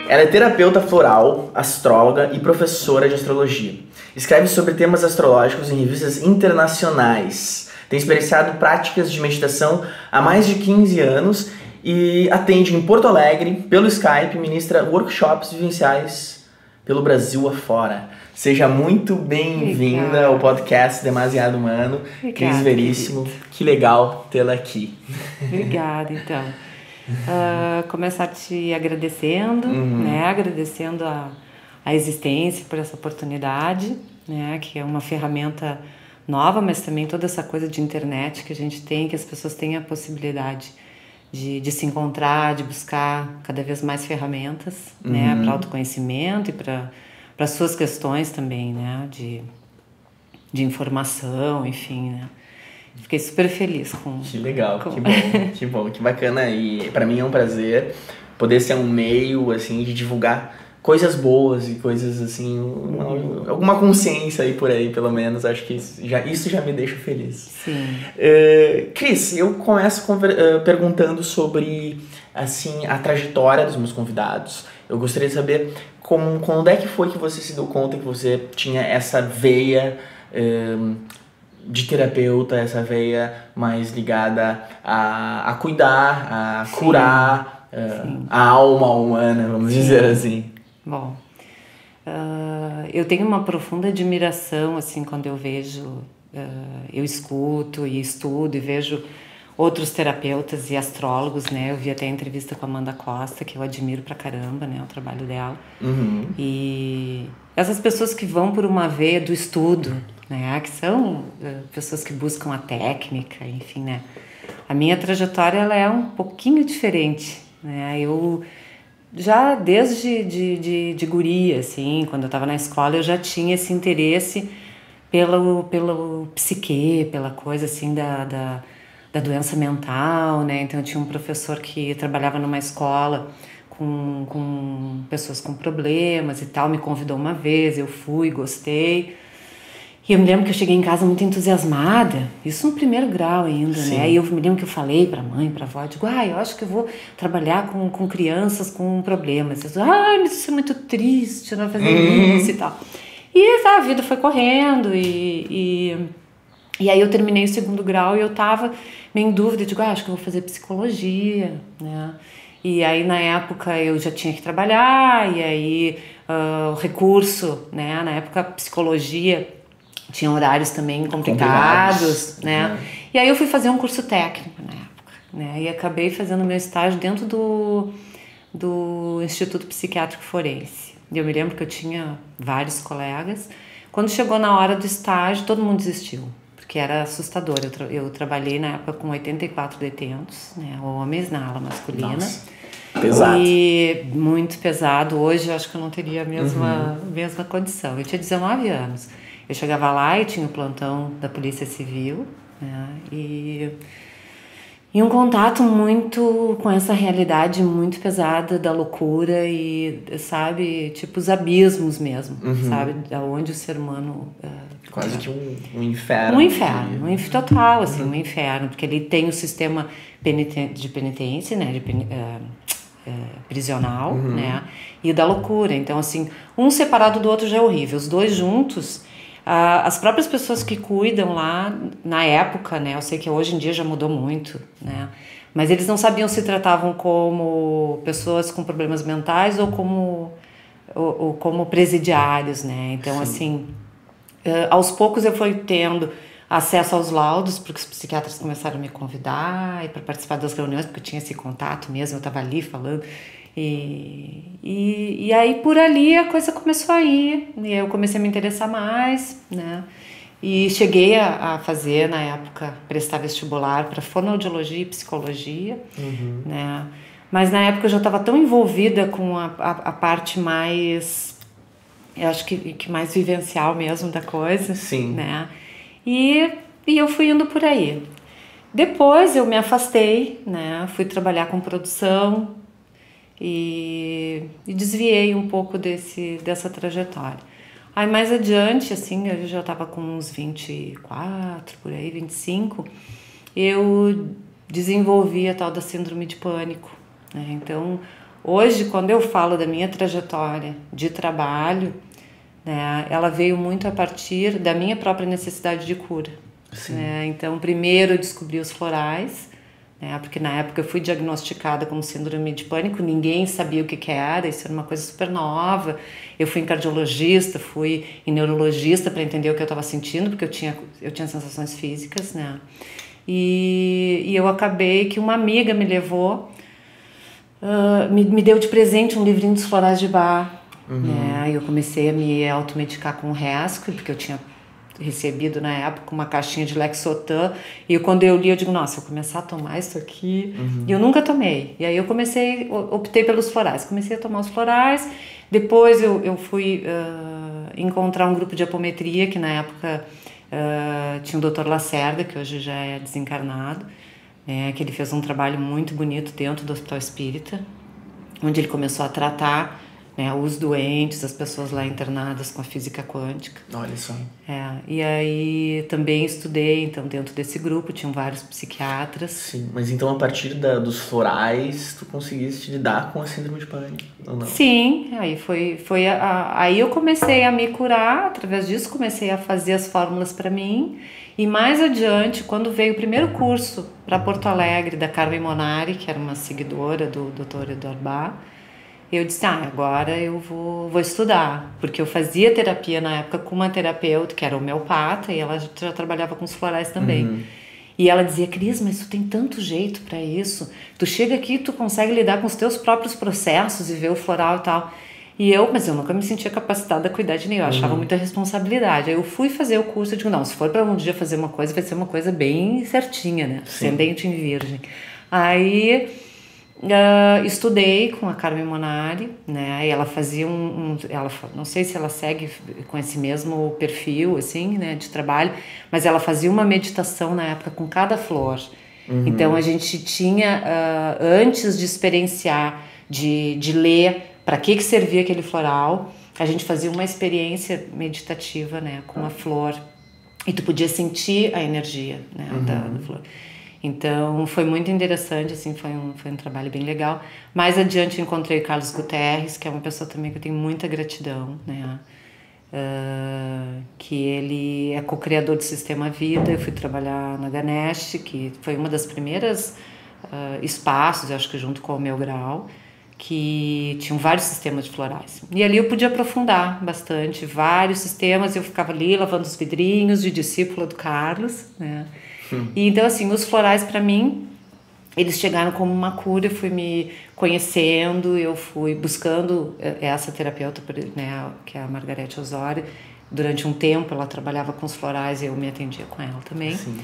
Ela é terapeuta floral, astróloga e professora de astrologia. Escreve sobre temas astrológicos em revistas internacionais. Tem experienciado práticas de meditação há mais de 15 anos e atende em Porto Alegre, pelo Skype, ministra workshops vivenciais pelo Brasil afora. Seja muito bem-vinda ao podcast Demasiado Humano. Cris Veríssimo, querido. Que legal tê-la aqui. Obrigada, então. Começar te agradecendo, né? Agradecendo a existência por essa oportunidade, né? Que é uma ferramenta nova, mas também toda essa coisa de internet que a gente tem, que as pessoas têm a possibilidade de se encontrar, de buscar cada vez mais ferramentas, né? Para autoconhecimento e para as suas questões também, né? De informação, enfim, né? Fiquei super feliz com... Que legal, que bom, que bacana. E pra mim é um prazer poder ser um meio, assim, de divulgar coisas boas e coisas, assim, alguma consciência aí por aí, pelo menos. Acho que isso já me deixa feliz. Sim. Cris, eu começo perguntando sobre, assim, a trajetória dos meus convidados. Eu gostaria de saber quando é que foi que você se deu conta que você tinha essa veia... de terapeuta, essa veia mais ligada a cuidar, a curar a alma humana, vamos dizer assim. Bom, eu tenho uma profunda admiração, assim, quando eu vejo, eu escuto e estudo e vejo outros terapeutas e astrólogos, né? Eu vi até a entrevista com a Amanda Costa, que eu admiro pra caramba, né? O trabalho dela. E essas pessoas que vão por uma veia do estudo, né? Que são pessoas que buscam a técnica, enfim, né? A minha trajetória, ela é um pouquinho diferente, né? Eu já desde de guria, assim, quando eu estava na escola, eu já tinha esse interesse pelo psique, pela coisa, assim, da doença mental, né? Então eu tinha um professor que trabalhava numa escola com pessoas com problemas e tal, me convidou uma vez, eu fui, gostei. E eu me lembro que eu cheguei em casa muito entusiasmada, isso no primeiro grau ainda, né? E eu me lembro que eu falei pra mãe, pra avó, digo, eu acho que eu vou trabalhar com crianças com problemas. Eu digo, mas isso é muito triste, não fazer isso e tal. E a vida foi correndo e aí eu terminei o segundo grau e eu tava meio em dúvida, digo, acho que eu vou fazer psicologia, né? E aí na época eu já tinha que trabalhar, e aí o recurso, né? Na época a psicologia tinha horários também complicados, né? E aí eu fui fazer um curso técnico na época, né? E acabei fazendo meu estágio dentro do Instituto Psiquiátrico Forense. E eu me lembro que eu tinha vários colegas. Quando chegou na hora do estágio, todo mundo desistiu, porque era assustador. Eu trabalhei na época com 84 detentos, né? Homens na ala masculina. Nossa, pesado. E muito pesado. Hoje eu acho que eu não teria a mesma condição. Eu tinha 19 anos. Eu chegava lá e tinha o plantão da Polícia Civil, né? E um contato muito com essa realidade muito pesada da loucura e, sabe, tipo os abismos mesmo, sabe, aonde o ser humano... Quase que um inferno. Total, assim, um inferno, porque ele tem o sistema de penitência, né, prisional, né, e da loucura. Então, assim, um separado do outro já é horrível, os dois juntos... As próprias pessoas que cuidam lá, na época, né, eu sei que hoje em dia já mudou muito, né, mas eles não sabiam se tratavam como pessoas com problemas mentais ou como presidiários, né, então, assim, aos poucos eu fui tendo acesso aos laudos, porque os psiquiatras começaram a me convidar para participar das reuniões, porque eu tinha esse contato mesmo, eu estava ali falando. E aí por ali a coisa começou a ir, e eu comecei a me interessar mais, né? E cheguei a fazer, na época, prestar vestibular para fonoaudiologia e psicologia, né? Mas na época eu já estava tão envolvida com a parte mais, eu acho que mais vivencial mesmo da coisa. Sim. Né? E eu fui indo por aí. Depois eu me afastei, né? Fui trabalhar com produção, e desviei um pouco dessa trajetória. Aí mais adiante, assim, eu já estava com uns 24, por aí, 25, eu desenvolvi a tal da síndrome de pânico, né? Então, Hoje, quando eu falo da minha trajetória de trabalho, né, ela veio muito a partir da minha própria necessidade de cura. Né? Então, primeiro eu descobri os florais, né, porque na época eu fui diagnosticada com síndrome de pânico, ninguém sabia o que era, isso era uma coisa super nova. Eu fui em cardiologista, fui em neurologista para entender o que eu estava sentindo, porque eu tinha sensações físicas, né? E eu acabei que uma amiga me levou, me deu de presente um livrinho dos florais de Bach. Né? Eu comecei a me automedicar com o Rescue, porque eu tinha recebido na época uma caixinha de Lexotan, e quando eu li eu digo, nossa, eu vou começar a tomar isso aqui, e eu nunca tomei, e aí eu optei pelos florais, comecei a tomar os florais, depois eu fui encontrar um grupo de apometria, que na época tinha o Dr. Lacerda, que hoje já é desencarnado, que ele fez um trabalho muito bonito dentro do Hospital Espírita, onde ele começou a tratar, né, os doentes, as pessoas lá internadas com a física quântica. Olha só. E aí também estudei, então dentro desse grupo tinham vários psiquiatras. Sim, mas então a partir dos florais tu conseguiste lidar com a síndrome de pânico, ou não? Sim, aí aí eu comecei a me curar, através disso comecei a fazer as fórmulas para mim, e mais adiante, quando veio o primeiro curso para Porto Alegre da Carmen Monari, que era uma seguidora do Dr. Eduardo Bach, eu disse, agora eu vou estudar, porque eu fazia terapia na época com uma terapeuta que era homeopata e ela já trabalhava com os florais também. E ela dizia, Cris, mas tu tem tanto jeito para isso, tu chega aqui e tu consegue lidar com os teus próprios processos e ver o floral e tal. Mas eu nunca me sentia capacitada a cuidar de ninguém, eu achava muita responsabilidade. Aí eu fui fazer o curso e digo, não, se for para um dia fazer uma coisa, vai ser uma coisa bem certinha, né? Ascendente em Virgem. Aí estudei com a Carmen Monari, né? E ela fazia não sei se ela segue com esse mesmo perfil, assim, né, de trabalho, mas ela fazia uma meditação na época com cada flor. Então a gente tinha, antes de experienciar, de ler para que servia aquele floral, a gente fazia uma experiência meditativa, né, com a flor, e tu podia sentir a energia, né, da flor. Então foi muito interessante, assim, foi um trabalho bem legal. Mais adiante eu encontrei o Carlos Guterres, que é uma pessoa também que eu tenho muita gratidão, né? Que ele é co-criador do Sistema Vida. Eu fui trabalhar na Ganesh, que foi uma das primeiras espaços, eu acho que junto com o Meu Grau, que tinham vários sistemas de florais. E ali eu podia aprofundar bastante, vários sistemas, eu ficava ali lavando os vidrinhos de discípula do Carlos, né? E então, assim, os florais para mim, eles chegaram como uma cura, eu fui me conhecendo, eu fui buscando essa terapeuta, né, que é a Margarete Osório. Durante um tempo ela trabalhava com os florais e eu me atendia com ela também. Sim.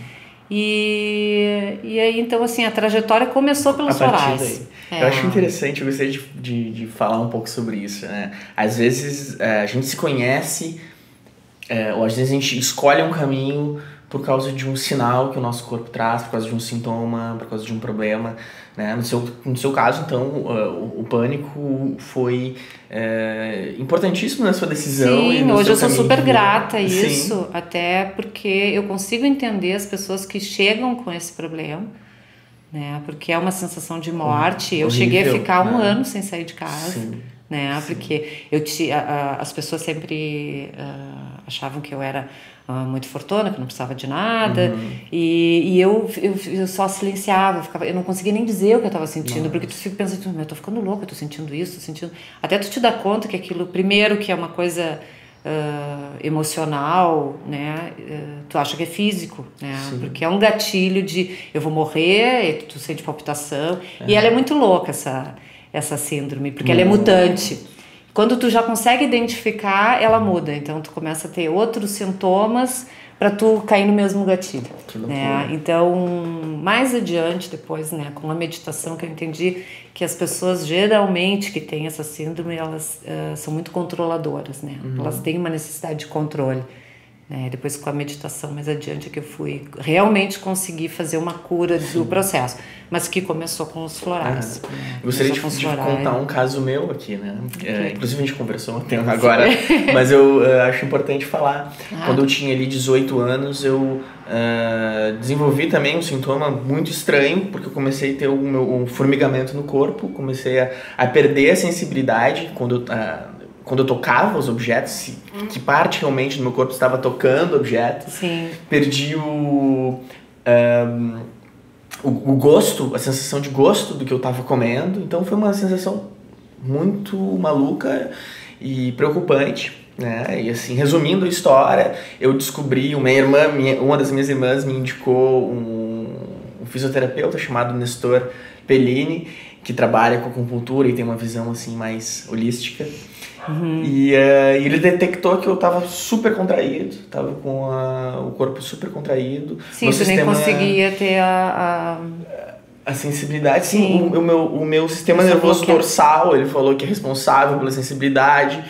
E aí, então, assim, a trajetória começou pelos florais. Eu acho interessante, eu gostaria de falar um pouco sobre isso, né? Às vezes a gente se conhece, ou às vezes a gente escolhe um caminho por causa de um sinal que o nosso corpo traz, por causa de um sintoma, por causa de um problema, né? No seu caso, então, o pânico foi importantíssimo na sua decisão. Sim, e no hoje seu eu sou caminho super grata a isso, Sim. Até porque eu consigo entender as pessoas que chegam com esse problema, né? Porque é uma sensação de morte. Eu cheguei a ficar um ano sem sair de casa. Sim. Né? Porque as pessoas sempre achavam que eu era muito fortuna, que não precisava de nada, e eu só silenciava, eu não conseguia nem dizer o que eu estava sentindo, porque tu fica pensando, eu tô ficando louca, eu tô sentindo isso, tô sentindo... Até tu te dá conta que aquilo, primeiro, que é uma coisa emocional, né? Tu acha que é físico, né? Porque é um gatilho de eu vou morrer, e tu sente palpitação, e ela é muito louca, essa síndrome, porque ela é mutante. Quando tu já consegue identificar, ela muda. Então, tu começa a ter outros sintomas para tu cair no mesmo gatilho. Né? Então, mais adiante, depois, né, com a meditação, que eu entendi que as pessoas, geralmente, que têm essa síndrome, elas são muito controladoras, né? Elas têm uma necessidade de controle. né? Depois com a meditação mais adiante que eu fui realmente conseguir fazer uma cura do processo, mas que começou com os florais. Né? Gostaria de contar um caso meu aqui, né? Inclusive a gente conversou um tempo agora, mas eu acho importante falar. Quando eu tinha ali 18 anos, eu desenvolvi também um sintoma muito estranho, porque eu comecei a ter um formigamento no corpo, comecei a perder a sensibilidade quando eu tocava os objetos, que parte realmente do meu corpo estava tocando objetos. Sim. Perdi o gosto, a sensação de gosto do que eu estava comendo. Então foi uma sensação muito maluca e preocupante, né? E assim, resumindo a história, eu descobri, uma das minhas irmãs me indicou um fisioterapeuta chamado Nestor Pellini, que trabalha com acupuntura e tem uma visão assim mais holística. E ele detectou que eu estava super contraído, estava com o corpo super contraído. Sim, você nem conseguia ter a sensibilidade. Sim, o meu sistema nervoso dorsal, ele falou que é responsável pela sensibilidade,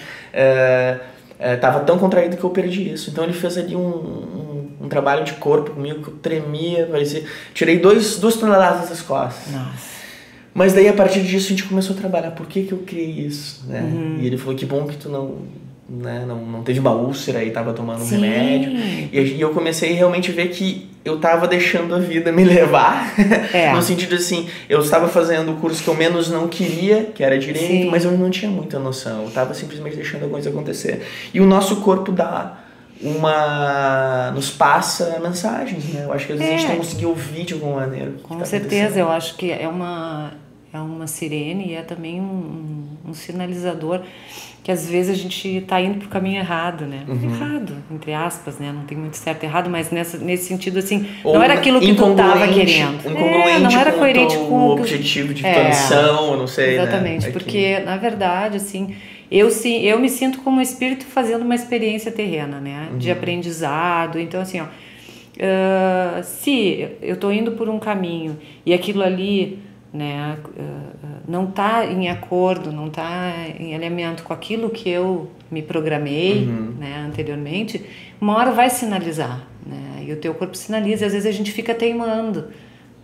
estava tão contraído que eu perdi isso. Então ele fez ali um trabalho de corpo comigo que eu tremia, parecia... Tirei 2 toneladas das costas. Nossa. Mas daí, a partir disso, a gente começou a trabalhar. Por que eu criei isso? Né? E ele falou, que bom que tu não teve uma úlcera e tava tomando um remédio. E eu comecei realmente a ver que eu tava deixando a vida me levar. No sentido assim, eu estava fazendo o curso que eu menos não queria, que era direito, mas eu não tinha muita noção. Eu tava simplesmente deixando a coisa acontecer. E o nosso corpo nos passa mensagens, né? Eu acho que às vezes a gente não conseguiu ouvir de alguma maneira. Com certeza, eu acho que é uma sirene e é também um sinalizador que às vezes a gente está indo pro caminho errado, né? Errado, entre aspas, né? Não tem muito certo e errado, mas nesse sentido, assim, ou não era aquilo que tu estava querendo. Incongruente, não era coerente com o objetivo de tua missão, eu não sei, exatamente, né? porque, na verdade, assim... Eu me sinto como um espírito fazendo uma experiência terrena, né? De aprendizado. Então, assim, se eu estou indo por um caminho e aquilo ali, né, não está em acordo, não está em alinhamento com aquilo que eu me programei, né, anteriormente, uma hora vai sinalizar, né? E o teu corpo sinaliza, e às vezes a gente fica teimando,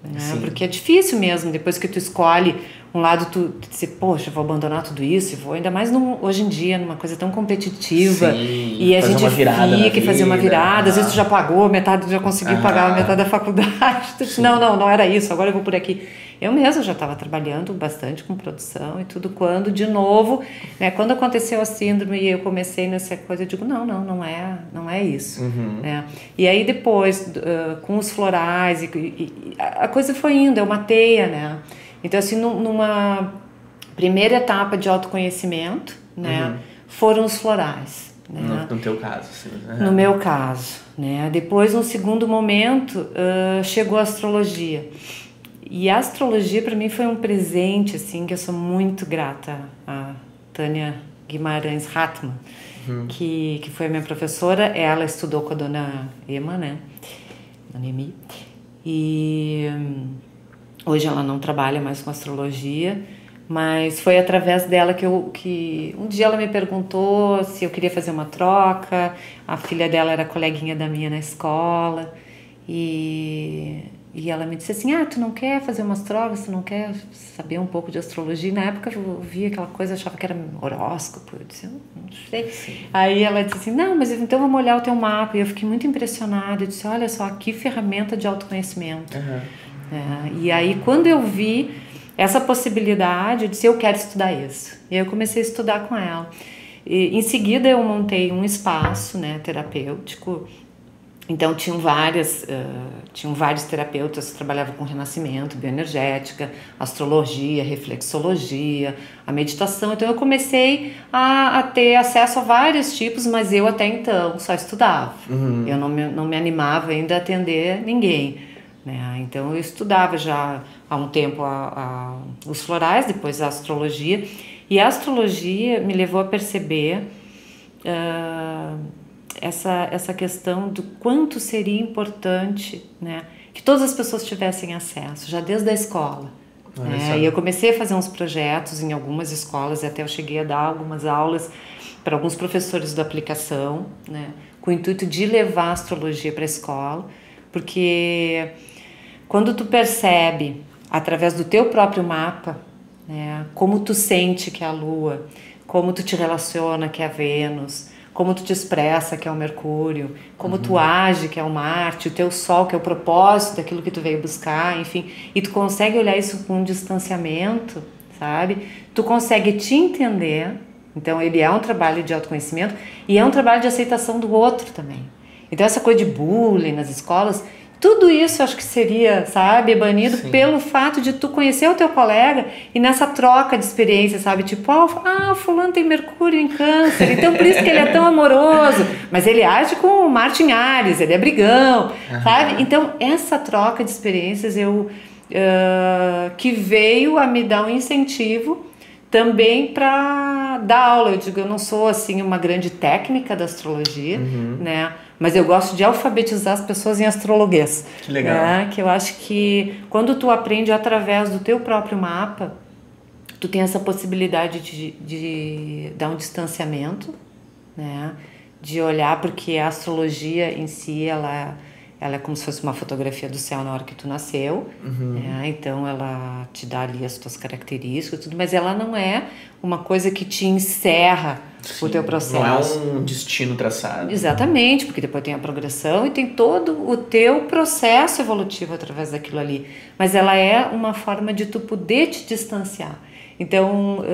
né? Porque é difícil mesmo, depois que tu escolhe um lado, tu dizer, poxa, vou abandonar tudo isso, vou ainda mais hoje em dia, numa coisa tão competitiva. Sim, e a gente fica fazer uma virada, às vezes tu já pagou metade, já conseguiu pagar a metade da faculdade. Tu diz, não era isso, agora eu vou por aqui. Eu mesma já estava trabalhando bastante com produção e tudo, quando, de novo, né, quando aconteceu a síndrome e eu comecei nessa coisa, eu digo, não é isso. Né? E aí depois, com os florais, a coisa foi indo, é uma teia, né? Então, assim, numa primeira etapa de autoconhecimento, né, foram os florais. Né? No teu caso, sim. No meu caso. Né? Depois, no segundo momento, chegou a astrologia. E a astrologia, para mim, foi um presente, assim, que eu sou muito grata a Tânia Guimarães Hartmann, que foi a minha professora. Ela estudou com a dona Ema, né? Dona Emi. E... hoje ela não trabalha mais com astrologia, mas foi através dela que um dia ela me perguntou se eu queria fazer uma troca. A filha dela era coleguinha da minha na escola e ela me disse assim, tu não quer fazer umas trocas, tu não quer saber um pouco de astrologia? E na época eu via aquela coisa, achava que era horóscopo, eu disse, não sei. Sim. Aí ela disse assim, não, mas então vamos olhar o teu mapa. E eu fiquei muito impressionada, eu disse, olha só, que ferramenta de autoconhecimento. E aí quando eu vi essa possibilidade, eu disse, eu quero estudar isso. E aí eu comecei a estudar com ela. E, em seguida eu montei um espaço, né, terapêutico. Então tinham vários terapeutas que trabalhavam com renascimento, bioenergética, astrologia, reflexologia, a meditação. Então eu comecei a ter acesso a vários tipos, mas eu até então só estudava. Eu não me animava ainda a atender ninguém. Né? Então eu estudava já há um tempo os florais, depois a astrologia, e a astrologia me levou a perceber essa questão do quanto seria importante, né, que todas as pessoas tivessem acesso, já desde a escola. E eu comecei a fazer uns projetos em algumas escolas, e até eu cheguei a dar algumas aulas para alguns professores da aplicação, né, com o intuito de levar a astrologia para a escola, porque quando tu percebe, através do teu próprio mapa, né, como tu sente que é a Lua, como tu te relaciona que é a Vênus, como tu te expressa que é o Mercúrio, como tu age que é o Marte, o teu Sol que é o propósito daquilo que tu veio buscar, enfim, e tu consegue olhar isso com um distanciamento, sabe? Tu consegue te entender. Então ele é um trabalho de autoconhecimento e é um trabalho de aceitação do outro também. Então essa coisa de bullying nas escolas, tudo isso eu acho que seria, sabe, banido pelo fato de tu conhecer o teu colega e nessa troca de experiência, sabe, tipo, fulano tem Mercúrio em Câncer, então por isso que ele é tão amoroso, mas ele age com o Marte em Áries, ele é brigão, sabe? Então essa troca de experiências que veio a me dar um incentivo também para dar aula. Eu digo, eu não sou assim uma grande técnica da astrologia, né? Mas eu gosto de alfabetizar as pessoas em astrologuês. Que legal. Né? Que eu acho que quando tu aprende através do teu próprio mapa, tu tem essa possibilidade de dar um distanciamento, né? De olhar, porque a astrologia em si, ela é como se fosse uma fotografia do céu na hora que tu nasceu, né? Então ela te dá ali as tuas características, tudo, mas ela não é uma coisa que te encerra o teu processo. Não é um destino traçado. Exatamente, porque depois tem a progressão e tem todo o teu processo evolutivo através daquilo ali. Mas ela é uma forma de tu poder te distanciar. Então,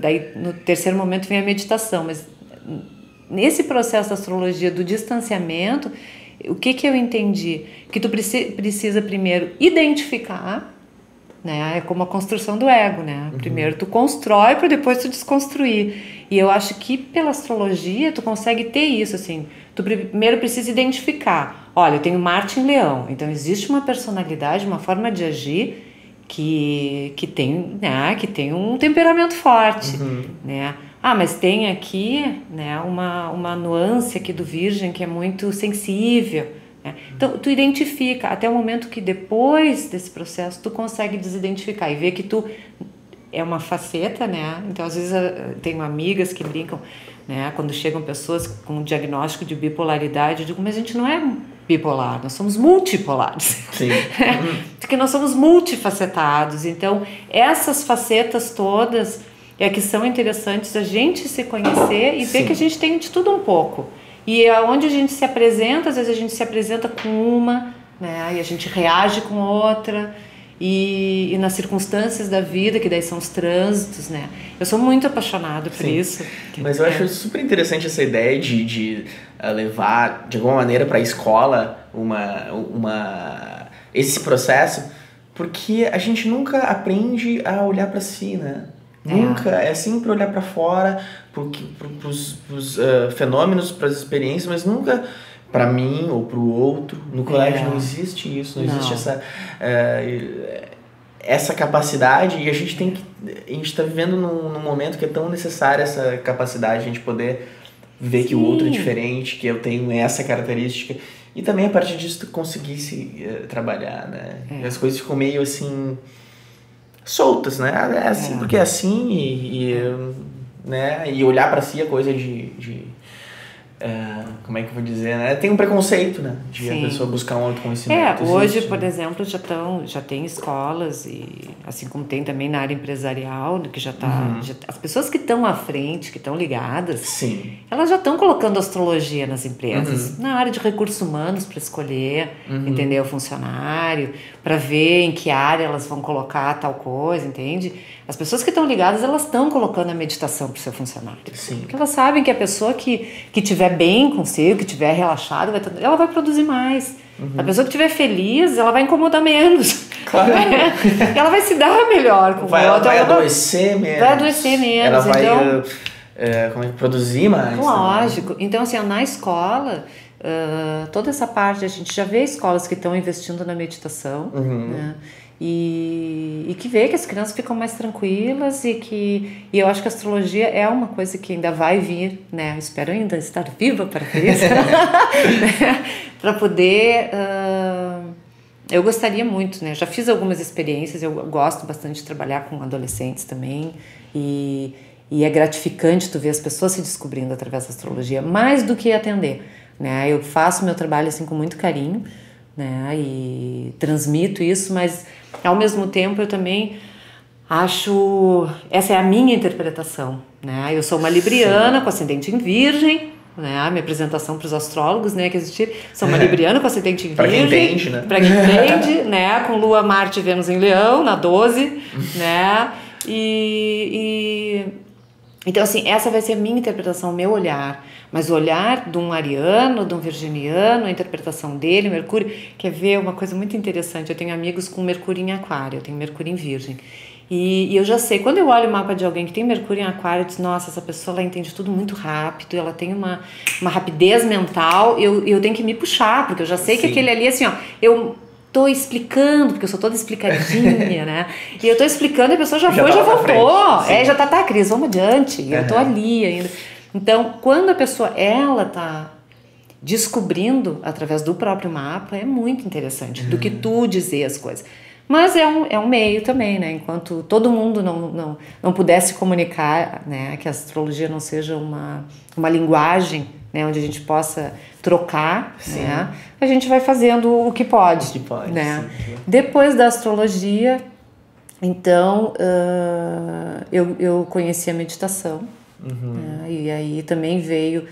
daí no terceiro momento vem a meditação, mas nesse processo da astrologia do distanciamento, o que eu entendi? Que tu precisa primeiro identificar, né? É como a construção do ego, né? Primeiro tu constrói para depois tu desconstruir. E eu acho que pela astrologia tu consegue ter isso, assim. Tu primeiro precisa identificar. Olha, eu tenho Marte em Leão, então existe uma personalidade, uma forma de agir que tem um temperamento forte, né? Mas tem aqui, né, uma nuance aqui do Virgem que é muito sensível, né? Então tu identifica até o momento que depois desse processo tu consegue desidentificar e ver que tu é uma faceta, né? Então às vezes tenho amigas que brincam, né, quando chegam pessoas com um diagnóstico de bipolaridade, eu digo, mas a gente não é bipolar, nós somos multipolares. Sim. Porque nós somos multifacetados. Então essas facetas todas que são interessantes a gente se conhecer e ver que a gente tem de tudo um pouco. E aonde a gente se apresenta, às vezes a gente se apresenta com uma, né, e a gente reage com outra, e nas circunstâncias da vida, que daí são os trânsitos, né? Eu sou muito apaixonada por isso. Mas eu acho super interessante essa ideia de levar, de alguma maneira, para a escola esse processo, porque a gente nunca aprende a olhar para si, né? Nunca, é sempre olhar para fora, pros fenômenos, para as experiências, mas nunca para mim ou para o outro. No colégio não existe isso, não existe essa capacidade, e a gente está vivendo num momento que é tão necessária essa capacidade, a gente poder ver que o outro é diferente, que eu tenho essa característica, e também a partir disso tu conseguisse trabalhar, né? As coisas ficam meio assim soltas, né? É assim, porque é assim, né? E olhar para si é coisa de como é que eu vou dizer, né? Tem um preconceito, né? De a pessoa buscar um autoconhecimento. Hoje, por exemplo, já tem escolas, e assim como tem também na área empresarial, que as pessoas que estão à frente, que estão ligadas, elas já estão colocando astrologia nas empresas, na área de recursos humanos, para escolher, entender o funcionário, para ver em que área elas vão colocar tal coisa, entende? As pessoas que estão ligadas, elas estão colocando a meditação para o seu funcionário. Porque elas sabem que a pessoa que estiver bem consigo, que estiver relaxada, ela vai produzir mais. A pessoa que estiver feliz, ela vai incomodar menos. Claro. Ela vai se dar melhor com o outro. Ela vai adoecer menos. Vai adoecer menos. Ela vai produzir mais. Lógico. Também. Então, assim, na escola, toda essa parte, a gente já vê escolas que estão investindo na meditação, né? E que vê que as crianças ficam mais tranquilas e eu acho que a astrologia é uma coisa que ainda vai vir, né? Eu espero ainda estar viva para isso, para poder... eu gostaria muito, né? Já fiz algumas experiências, eu gosto bastante de trabalhar com adolescentes também e é gratificante tu ver as pessoas se descobrindo através da astrologia, mais do que atender. né? Eu faço meu trabalho assim com muito carinho, né? E transmito isso, mas ao mesmo tempo eu também acho, essa é a minha interpretação, né? Eu sou uma libriana com ascendente em Virgem, né? A minha apresentação para os astrólogos, né, que existir, sou uma libriana com ascendente em Virgem. Para quem entende, né? Para quem entende, né? Com Lua, Marte e Vênus em Leão, na 12, né? Então, assim, essa vai ser a minha interpretação, o meu olhar. Mas o olhar de um ariano, de um virginiano, a interpretação dele, Mercúrio, quer ver uma coisa muito interessante. Eu tenho amigos com Mercúrio em Aquário, eu tenho Mercúrio em Virgem. E eu já sei, quando eu olho o mapa de alguém que tem Mercúrio em Aquário, eu digo, nossa, essa pessoa ela entende tudo muito rápido, ela tem uma rapidez mental, eu tenho que me puxar, porque eu já sei que aquele ali, assim, ó, eu tô explicando, porque eu sou toda explicadinha, né? E eu tô explicando e a pessoa já foi, já voltou. Já tá, Cris, vamos adiante. E eu tô ali ainda. Então, quando a pessoa, ela tá descobrindo através do próprio mapa, é muito interessante do que tu dizer as coisas. Mas é um meio também, né? Enquanto todo mundo não pudesse comunicar, né? Que a astrologia não seja uma linguagem, né? Onde a gente possa trocar, né? A gente vai fazendo o que pode. O que pode, né? Sim. Depois da astrologia, então, eu conheci a meditação. Né? E aí também veio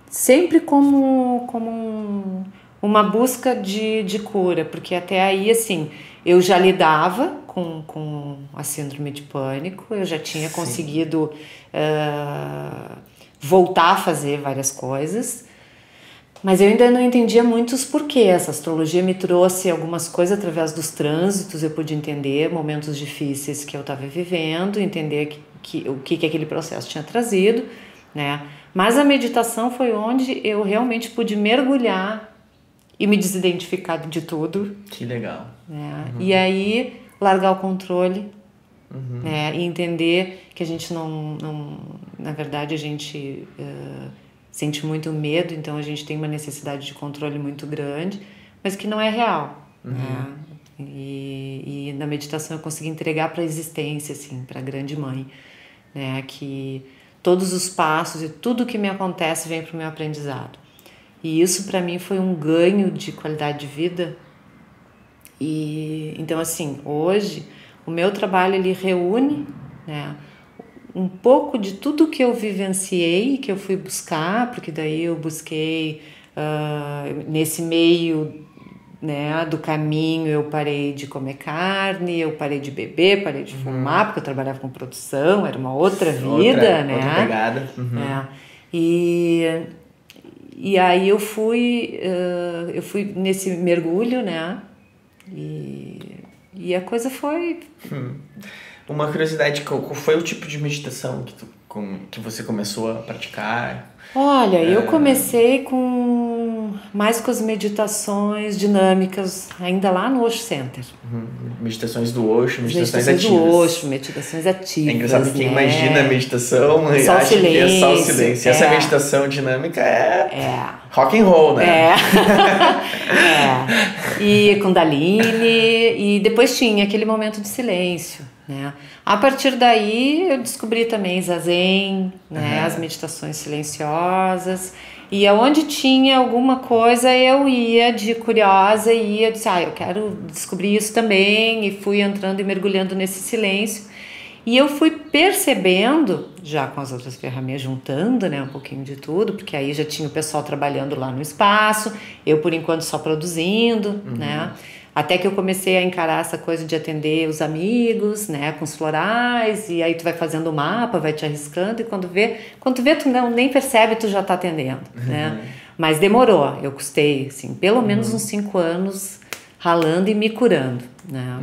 sempre como uma busca de cura, porque até aí, assim, eu já lidava com a síndrome de pânico, eu já tinha conseguido voltar a fazer várias coisas, mas eu ainda não entendia muito os porquês. Essa astrologia me trouxe algumas coisas através dos trânsitos, eu pude entender momentos difíceis que eu estava vivendo, entender o que aquele processo tinha trazido, né? Mas a meditação foi onde eu realmente pude mergulhar e me desidentificar de tudo. Que legal. Né? E aí largar o controle, né? E entender que a gente não na verdade a gente sente muito medo, então a gente tem uma necessidade de controle muito grande, mas que não é real. Né? E na meditação eu consegui entregar para a existência, assim, para a grande mãe, né? Que todos os passos e tudo que me acontece vem para o meu aprendizado. E isso para mim foi um ganho de qualidade de vida. E então, assim, hoje o meu trabalho ele reúne, né, um pouco de tudo que eu vivenciei, que eu fui buscar, porque daí eu busquei nesse meio, né, do caminho, eu parei de comer carne, eu parei de beber, parei de fumar, porque eu trabalhava com produção, era uma outra vida, né? Outra pegada. E aí eu fui nesse mergulho, né? E a coisa foi... Uma curiosidade, qual foi o tipo de meditação que você começou a praticar? Olha, eu comecei mais com as meditações dinâmicas, ainda lá no Osho Center. Meditações do Osho, meditações ativas. Do Osho, meditações ativas. É engraçado que quem imagina a meditação e acha que é só o silêncio. Essa meditação dinâmica é rock and roll, né? E Kundalini, e depois tinha aquele momento de silêncio, né? A partir daí eu descobri também Zazen, né? As meditações silenciosas, e aonde tinha alguma coisa eu ia de curiosa e ia dizer, eu quero descobrir isso também, e fui entrando e mergulhando nesse silêncio. E eu fui percebendo, já com as outras ferramentas, juntando, né, um pouquinho de tudo, porque aí já tinha o pessoal trabalhando lá no espaço, eu por enquanto só produzindo, né? Até que eu comecei a encarar essa coisa de atender os amigos, né, com os florais, e aí tu vai fazendo o mapa, vai te arriscando, e quando tu vê, tu nem percebe, tu já tá atendendo, né? Mas demorou, eu custei, assim, pelo menos uns 5 anos ralando e me curando, né?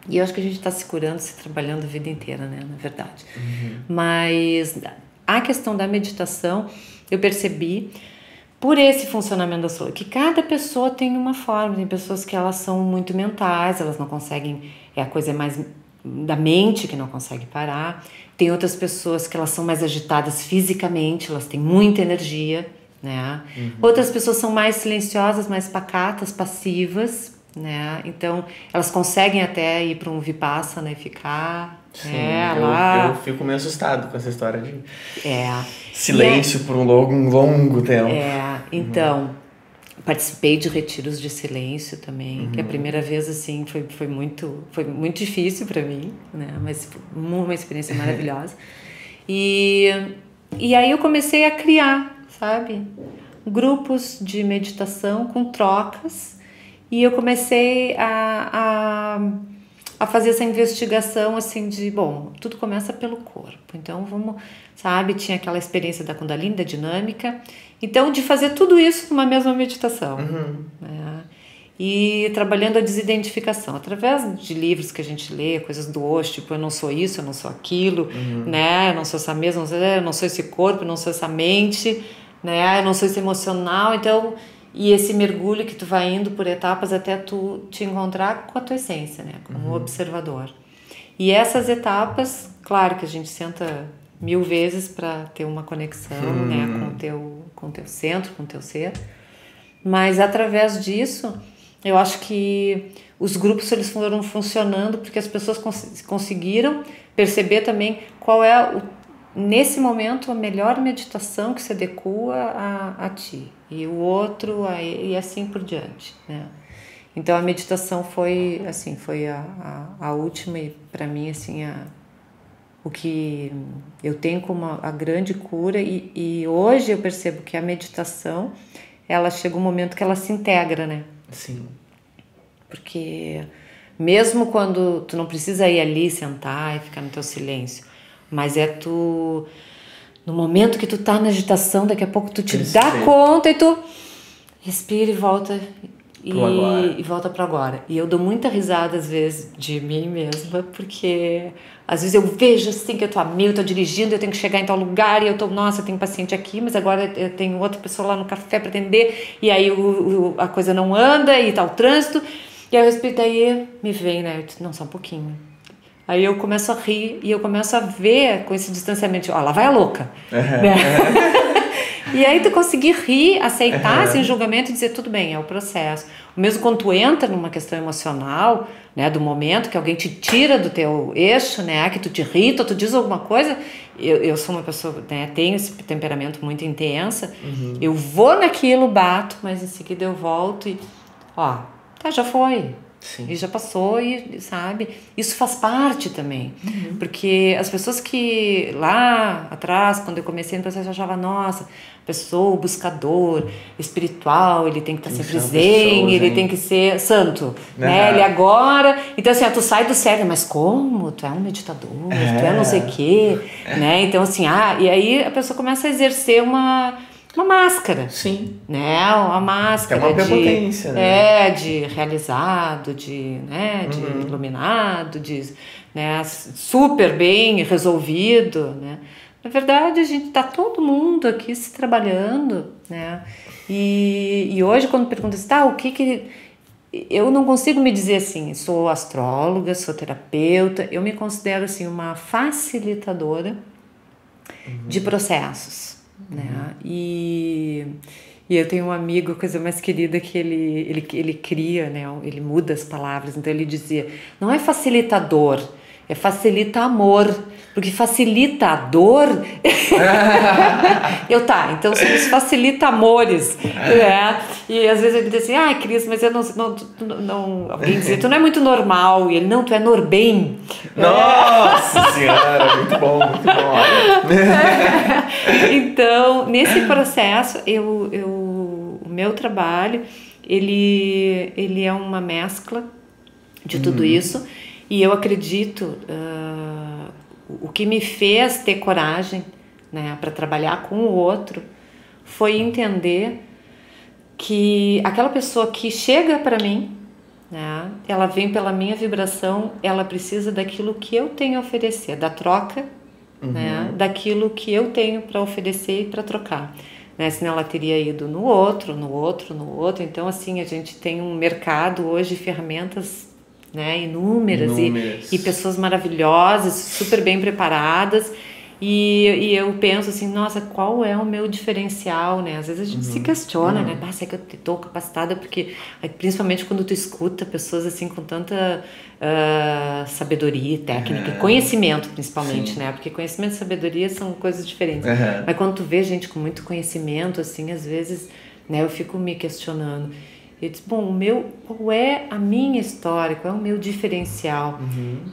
E eu acho que a gente está se curando, se trabalhando a vida inteira, né, na verdade. Mas a questão da meditação, eu percebi, por esse funcionamento da saúde, que cada pessoa tem uma forma. Tem pessoas que elas são muito mentais, elas não conseguem, a coisa é mais da mente que não consegue parar. Tem outras pessoas que elas são mais agitadas fisicamente, elas têm muita energia, né? Outras pessoas são mais silenciosas, mais pacatas, passivas, né? Então elas conseguem até ir para um Vipassana e ficar. Sim, eu fico meio assustado com essa história de silêncio por um longo tempo. Então, participei de retiros de silêncio também, que a primeira vez, assim, foi muito difícil para mim, né? Mas uma experiência maravilhosa. E aí eu comecei a criar, sabe? Grupos de meditação com trocas, e eu comecei a fazer essa investigação, assim, de, bom, tudo começa pelo corpo, então vamos, sabe, tinha aquela experiência da Kundalini, da dinâmica, então de fazer tudo isso numa mesma meditação, né? E trabalhando a desidentificação, através de livros que a gente lê, coisas do Osho, tipo, eu não sou isso, eu não sou aquilo, né, eu não sou essa mesa, eu não sou esse corpo, eu não sou essa mente, né, eu não sou esse emocional, então, e esse mergulho que tu vai indo por etapas até tu te encontrar com a tua essência, né, como observador. E essas etapas, claro que a gente senta 1000 vezes para ter uma conexão, né, com o teu centro, com o teu ser, mas através disso eu acho que os grupos eles foram funcionando porque as pessoas conseguiram perceber também qual é, nesse momento, a melhor meditação que se adequa a ti. E o outro, e assim por diante, né? Então a meditação foi, assim, foi a última e para mim, assim, o que eu tenho como a grande cura. E hoje eu percebo que a meditação, ela chega um momento que ela se integra, né? Sim. Porque mesmo quando tu não precisa ir ali, sentar e ficar no teu silêncio, mas é tu, no momento que tu tá na agitação, daqui a pouco tu te dá conta e tu respira e volta e volta pro agora. E eu dou muita risada às vezes de mim mesma, porque às vezes eu vejo assim que eu tô a mil, eu tô dirigindo, eu tenho que chegar em tal lugar e eu tô, nossa, eu tenho paciente aqui, mas agora eu tenho outra pessoa lá no café para atender e aí a coisa não anda e tá o trânsito, e aí eu respiro, daí me vem, né, eu disse, não, só um pouquinho. Aí eu começo a rir e eu começo a ver com esse distanciamento, ó, lá vai a louca, né? E aí tu conseguir rir, aceitar sem julgamento e dizer, tudo bem, é o processo. Mesmo quando tu entra numa questão emocional, né, do momento que alguém te tira do teu eixo, né, que tu te irrita, tu diz alguma coisa, eu sou uma pessoa, né, tenho esse temperamento muito intensa, eu vou naquilo, bato, mas em seguida eu volto e, ó, tá, já foi. Sim. E já passou e, sabe, isso faz parte também, porque as pessoas que lá atrás, quando eu comecei no processo, eu achava, nossa, pessoa, buscador, espiritual, ele tem que estar sempre zen, ele tem que ser santo, né, ele agora, então assim, tu sai do sério, mas como? Tu é um meditador, tu é não sei o quê, né, então assim, e aí a pessoa começa a exercer uma máscara. Sim. Né? Uma máscara. É uma prepotência, né? De realizado, de iluminado, de, né, super bem resolvido, né? Na verdade, a gente tá todo mundo aqui se trabalhando, né? E hoje, quando pergunta assim, o que eu não consigo me dizer assim, sou astróloga, sou terapeuta, eu me considero assim uma facilitadora de processos. Né? E eu tenho um amigo, a coisa mais querida, que ele cria, né? Ele muda as palavras, então ele dizia, não é facilitador, é facilita amor, porque facilita a dor. Então somos facilita amores, né? E às vezes ele diz assim, Cris, mas eu não alguém dizia, tu não é muito normal, e ele, não, tu é norbem. Nossa senhora, muito bom. Então, nesse processo, o meu trabalho, ele é uma mescla de tudo isso, e eu acredito, o que me fez ter coragem, né, para trabalhar com o outro, foi entender que aquela pessoa que chega para mim, né, ela vem pela minha vibração, ela precisa daquilo que eu tenho a oferecer, da troca, né, daquilo que eu tenho para oferecer e para trocar, né, senão ela teria ido no outro, então assim, a gente tem um mercado hoje de ferramentas, né, inúmeras. E pessoas maravilhosas, super bem preparadas, e eu penso assim, nossa, qual é o meu diferencial, né? Às vezes a gente se questiona, né? Será que eu estou capacitada? Porque, principalmente quando tu escuta pessoas assim com tanta sabedoria, técnica, conhecimento principalmente, né? Porque conhecimento e sabedoria são coisas diferentes. Mas quando tu vê gente com muito conhecimento, assim, às vezes né? Eu fico me questionando. Eu disse, bom, qual é a minha história, qual é o meu diferencial?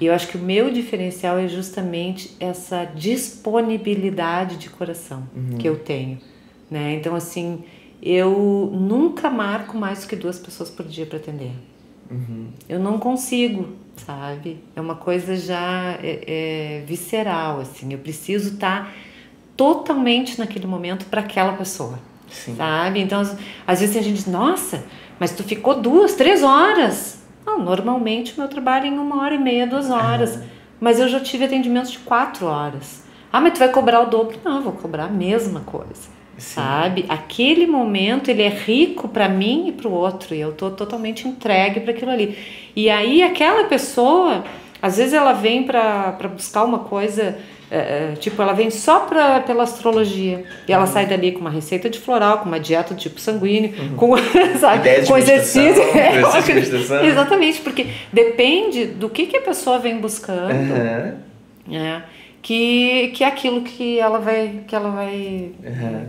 E eu acho que o meu diferencial é justamente essa disponibilidade de coração que eu tenho, né? Então, assim, eu nunca marco mais do que 2 pessoas por dia para atender. Eu não consigo, sabe? É uma coisa já visceral, assim. Eu preciso estar totalmente naquele momento para aquela pessoa, sabe? Então, às vezes a gente diz, nossa, mas tu ficou 2, 3 horas. Não, normalmente o meu trabalho é em 1h30, 2 horas. Mas eu já tive atendimentos de 4 horas. Ah, mas tu vai cobrar o dobro? Não, eu vou cobrar a mesma coisa. Sabe? Aquele momento ele é rico para mim e para o outro, e eu tô totalmente entregue para aquilo ali. E aí aquela pessoa, às vezes ela vem para buscar uma coisa, tipo, ela vem só pela astrologia, e ela sai dali com uma receita de floral, com uma dieta do tipo sanguíneo, com, sabe, com exercício. Exatamente, porque depende do que a pessoa vem buscando. Que é aquilo que ela vai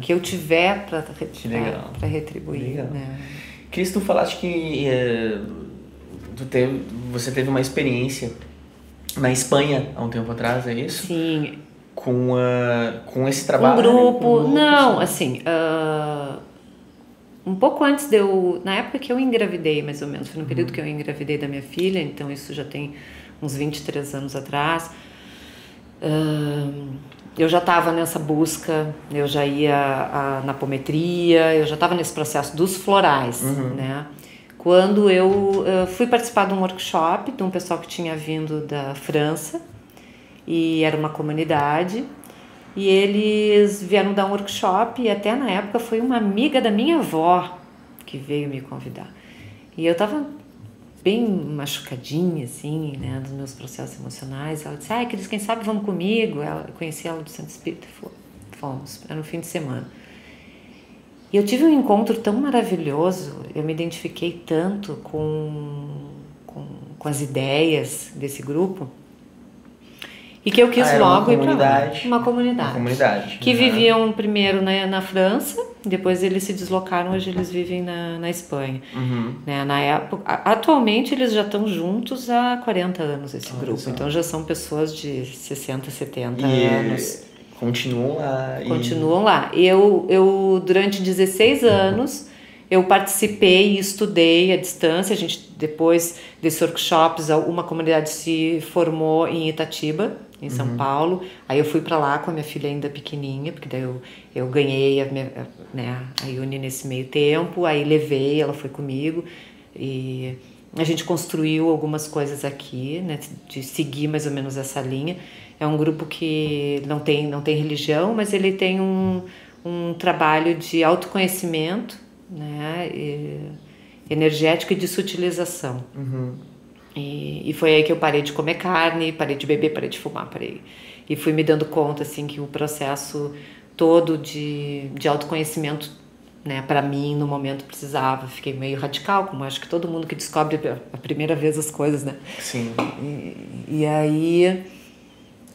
que eu tiver para retribuir. Legal. Cris, tu falaste que você teve uma experiência na Espanha há um tempo atrás, é isso? Sim. Com esse trabalho? Um grupo, não, assim, um pouco antes na época que eu engravidei, mais ou menos, foi no período que eu engravidei da minha filha, então isso já tem uns 23 anos atrás. Eu já estava nessa busca, eu já ia na apometria, eu já estava nesse processo dos florais, né? Quando eu fui participar de um workshop de um pessoal que tinha vindo da França, e era uma comunidade, e eles vieram dar um workshop, e até na época foi uma amiga da minha avó que veio me convidar. E eu estava bem machucadinha, assim, né, dos meus processos emocionais. Ela disse, Cris, quem sabe vamos comigo? Eu conheci ela do Centro Espírita, fomos, era no fim de semana. E eu tive um encontro tão maravilhoso, eu me identifiquei tanto com as ideias desse grupo, e que eu quis logo ir para lá. Uma comunidade. Que viviam primeiro na França, depois eles se deslocaram, hoje eles vivem na Espanha. Né? Na época, atualmente eles já estão juntos há 40 anos, esse grupo. Então já são pessoas de 60, 70 anos. Continuam lá. Continuam lá. Eu durante 16 anos, eu participei e estudei à distância. A gente, depois desses workshops, uma comunidade se formou em Itatiba, em São Paulo. Aí eu fui para lá com a minha filha ainda pequenininha, porque daí eu ganhei a Yuni nesse meio tempo. Aí levei, ela foi comigo e a gente construiu algumas coisas aqui, né, de seguir mais ou menos essa linha. É um grupo que não tem religião, mas ele tem um trabalho de autoconhecimento, né, energético e de sutilização. E foi aí que eu parei de comer carne, parei de beber, parei de fumar, e fui me dando conta assim que o processo todo de autoconhecimento, né, para mim no momento precisava. Fiquei meio radical, como acho que todo mundo que descobre a primeira vez as coisas, né? Sim. E aí,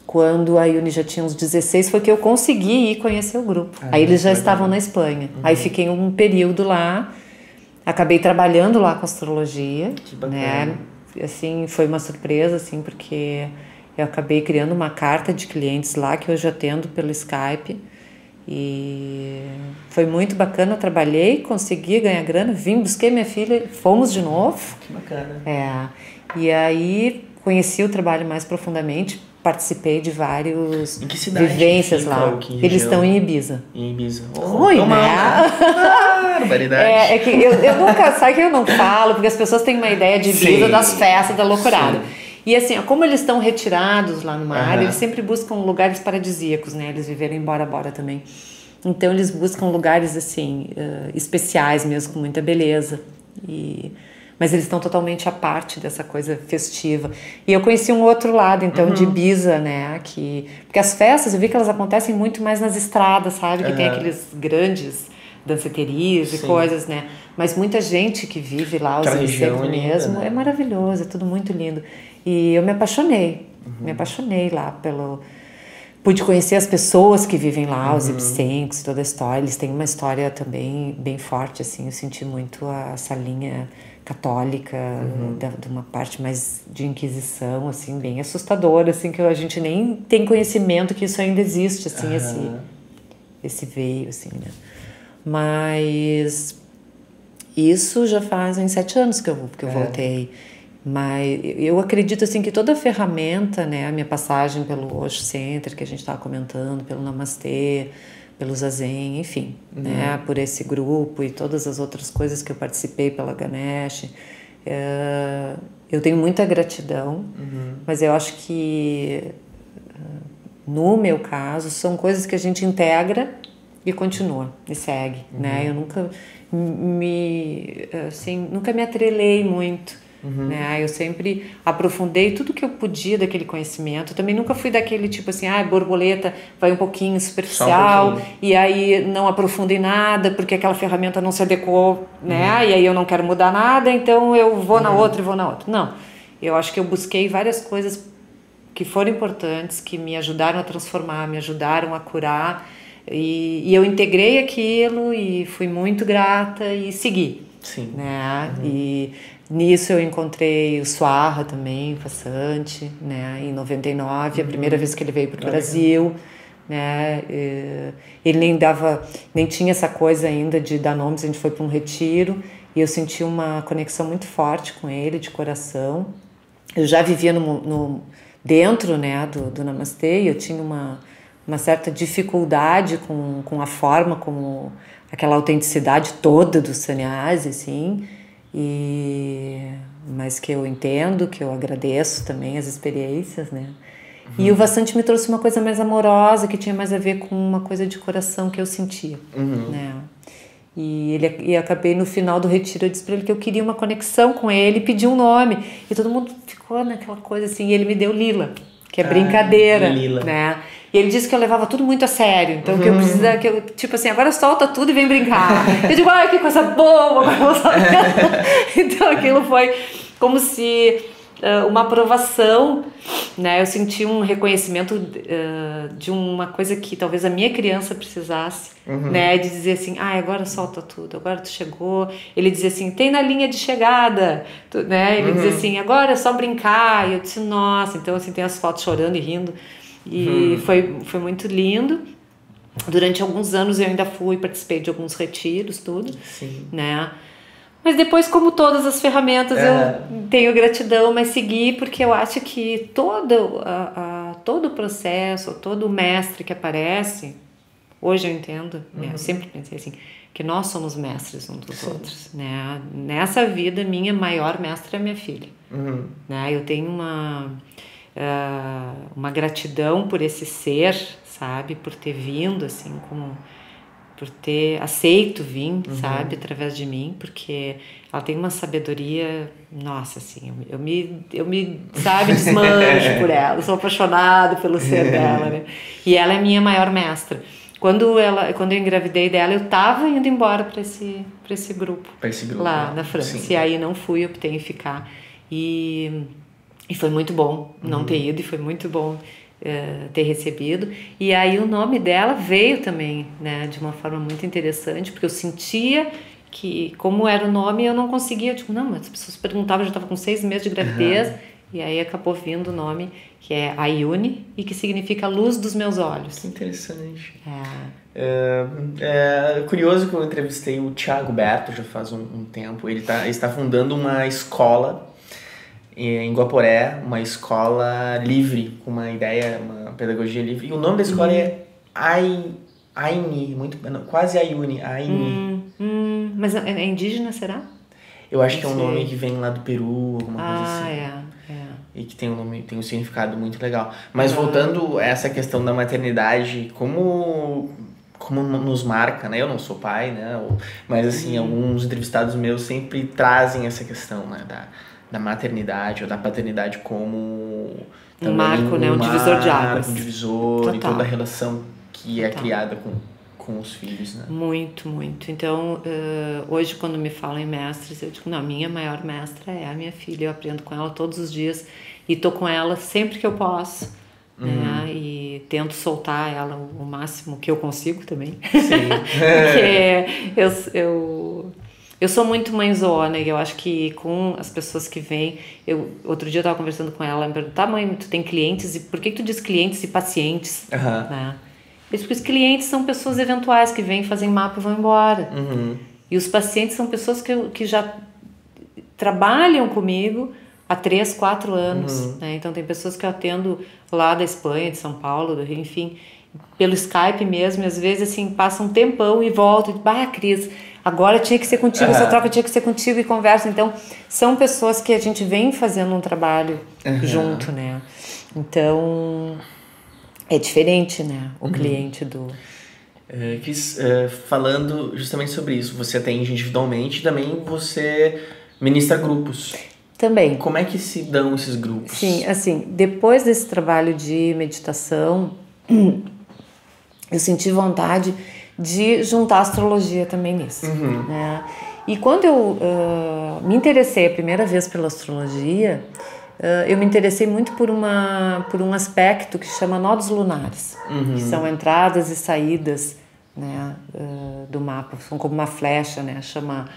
quando a Yuni já tinha uns 16, foi que eu consegui ir conhecer o grupo. Aí eles já estavam na Espanha. Aí fiquei um período lá, acabei trabalhando lá com astrologia, que bacana, né? Assim, foi uma surpresa, assim, porque eu acabei criando uma carta de clientes lá que hoje eu atendo pelo Skype. E foi muito bacana, eu trabalhei, consegui ganhar grana, vim, busquei minha filha, fomos de novo. Que bacana. E aí conheci o trabalho mais profundamente, participei de várias vivências lá. Eles estão em Ibiza. Em Ibiza. Ruim, né? Barbaridade. É que eu nunca, sabe que eu não falo, porque as pessoas têm uma ideia de Ibiza, das festas, da loucurada. E assim, como eles estão retirados lá no mar, eles sempre buscam lugares paradisíacos, né? Eles viveram em Bora Bora também. Então eles buscam lugares assim, especiais mesmo, com muita beleza. Mas eles estão totalmente à parte dessa coisa festiva. E eu conheci um outro lado, então, de Ibiza, né? Porque as festas, eu vi que elas acontecem muito mais nas estradas, sabe? Que tem aqueles grandes danceterias e coisas, né? Mas muita gente que vive lá, os região mesmo, né? É maravilhoso, é tudo muito lindo. E eu me apaixonei lá pude conhecer as pessoas que vivem lá, os Ibsencos, toda a história. Eles têm uma história também bem forte, assim. Eu senti muito essa linha católica, de uma parte mais de Inquisição, assim, bem assustadora, assim, que a gente nem tem conhecimento que isso ainda existe, assim, esse veio, assim, né? Mas isso já fazem 7 anos que eu voltei. Mas eu acredito, assim, que toda a ferramenta, né, a minha passagem pelo Osho Center, que a gente estava comentando, pelo Namastê, pelo Zazen, enfim, né, por esse grupo e todas as outras coisas que eu participei pela Ganesh, eu tenho muita gratidão, mas eu acho que, no meu caso, são coisas que a gente integra e continua, e segue, né, eu nunca nunca me atrelei muito, né? Eu sempre aprofundei tudo que eu podia daquele conhecimento. Eu também nunca fui daquele tipo assim, borboleta vai um pouquinho superficial e aí não aprofundo em nada porque aquela ferramenta não se adequou, né? E aí eu não quero mudar nada, então eu vou na outra e vou na outra. Não, eu acho que eu busquei várias coisas que foram importantes, que me ajudaram a transformar, me ajudaram a curar, e eu integrei aquilo e fui muito grata e segui. Sim. Né? E nisso eu encontrei o Swaha também, Façante, né? Em 99, a primeira vez que ele veio para o Brasil, né? Ele nem tinha essa coisa ainda de dar nomes. A gente foi para um retiro e eu senti uma conexão muito forte com ele, de coração. Eu já vivia dentro, né, do Namastê, e eu tinha uma certa dificuldade com a forma como aquela autenticidade toda do sannyasi, assim, mas que eu entendo, que eu agradeço também as experiências, né? E o Vasanti me trouxe uma coisa mais amorosa, que tinha mais a ver com uma coisa de coração que eu sentia, né? E acabei no final do retiro, eu disse para ele que eu queria uma conexão com ele, pedi um nome, e todo mundo ficou naquela coisa assim, e ele me deu Lila, que é brincadeira, Lila, né? E ele disse que eu levava tudo muito a sério, então que eu precisava, tipo assim, agora solta tudo e vem brincar. Eu digo, ai, que coisa boa, agora eu vou saber. Então aquilo foi como se uma aprovação, né? Eu senti um reconhecimento de uma coisa que talvez a minha criança precisasse, né? De dizer assim, agora solta tudo, agora tu chegou. Ele dizia assim, tem na linha de chegada, né? Ele dizia assim, agora é só brincar. E eu disse, nossa, então assim, tem as fotos chorando e rindo. E foi muito lindo. Durante alguns anos eu ainda participei de alguns retiros, tudo. Sim. Né? Mas depois, como todas as ferramentas, eu tenho gratidão, mas segui, porque eu acho que todo o processo, todo o mestre que aparece, hoje eu entendo, né? Eu sempre pensei assim, que nós somos mestres uns dos outros, né? Nessa vida, minha maior mestra é minha filha, né? Eu tenho uma gratidão por esse ser, sabe? Por ter vindo, assim, por ter aceito vir, sabe? Através de mim, porque ela tem uma sabedoria, nossa, assim, eu me sabe, desmancho por ela, eu sou apaixonada pelo ser dela, né? E ela é minha maior mestra. Quando eu engravidei dela, eu tava indo embora para esse grupo lá na França. Sim. E aí não fui, optei em ficar. E foi muito bom não ter ido, e foi muito bom ter recebido. E aí o nome dela veio também, né, de uma forma muito interessante, porque eu sentia que, como era o nome, eu não conseguia, tipo, não, mas as pessoas perguntavam, eu já estava com 6 meses de gravidez, e aí acabou vindo o nome, que é Ayuni, e que significa luz dos meus olhos. Que interessante. É curioso que eu entrevistei o Thiago Berto já faz um tempo. Ele está fundando uma escola em Guaporé, uma escola livre, com uma ideia, uma pedagogia livre. E o nome da escola é Aini, quase Ayuni, Aini. Mas é indígena, será? Eu acho que é um nome que vem lá do Peru, alguma coisa assim. É. E que tem um significado muito legal. Mas voltando a essa questão da maternidade, como nos marca, né? Eu não sou pai, né? Mas assim, alguns entrevistados meus sempre trazem essa questão, né? Da maternidade ou da paternidade como um marco, né? Um divisor de águas. Um divisor. Total. E toda a relação que é criada com os filhos, né? Muito, muito. Então, hoje quando me falam em mestres, eu digo, não, minha maior mestra é a minha filha, eu aprendo com ela todos os dias e tô com ela sempre que eu posso, né? E tento soltar ela o máximo que eu consigo também. Sim. Porque eu sou muito mãezona e eu acho que com as pessoas que vêm... Outro dia eu estava conversando com ela, me perguntou, tá, mãe, tu tem clientes, e por que tu diz clientes e pacientes? Né? Porque os clientes são pessoas eventuais que vêm, fazem mapa e vão embora. E os pacientes são pessoas que já trabalham comigo há 3, 4 anos. Né? Então tem pessoas que eu atendo lá da Espanha, de São Paulo, do Rio, enfim, pelo Skype mesmo, e às vezes assim, passa um tempão e volta, Cris, agora tinha que ser contigo, essa troca tinha que ser contigo, e conversa. Então são pessoas que a gente vem fazendo um trabalho junto, né? Então é diferente, né? O cliente do... falando justamente sobre isso, você atende individualmente, também você ministra grupos. Também. Como é que se dão esses grupos? Sim, assim, depois desse trabalho de meditação, eu senti vontade de juntar a astrologia também nisso. Né? E quando eu me interessei a primeira vez pela astrologia, eu me interessei muito por um aspecto que chama nodos lunares, que são entradas e saídas, né, do mapa, são como uma flecha, né, chama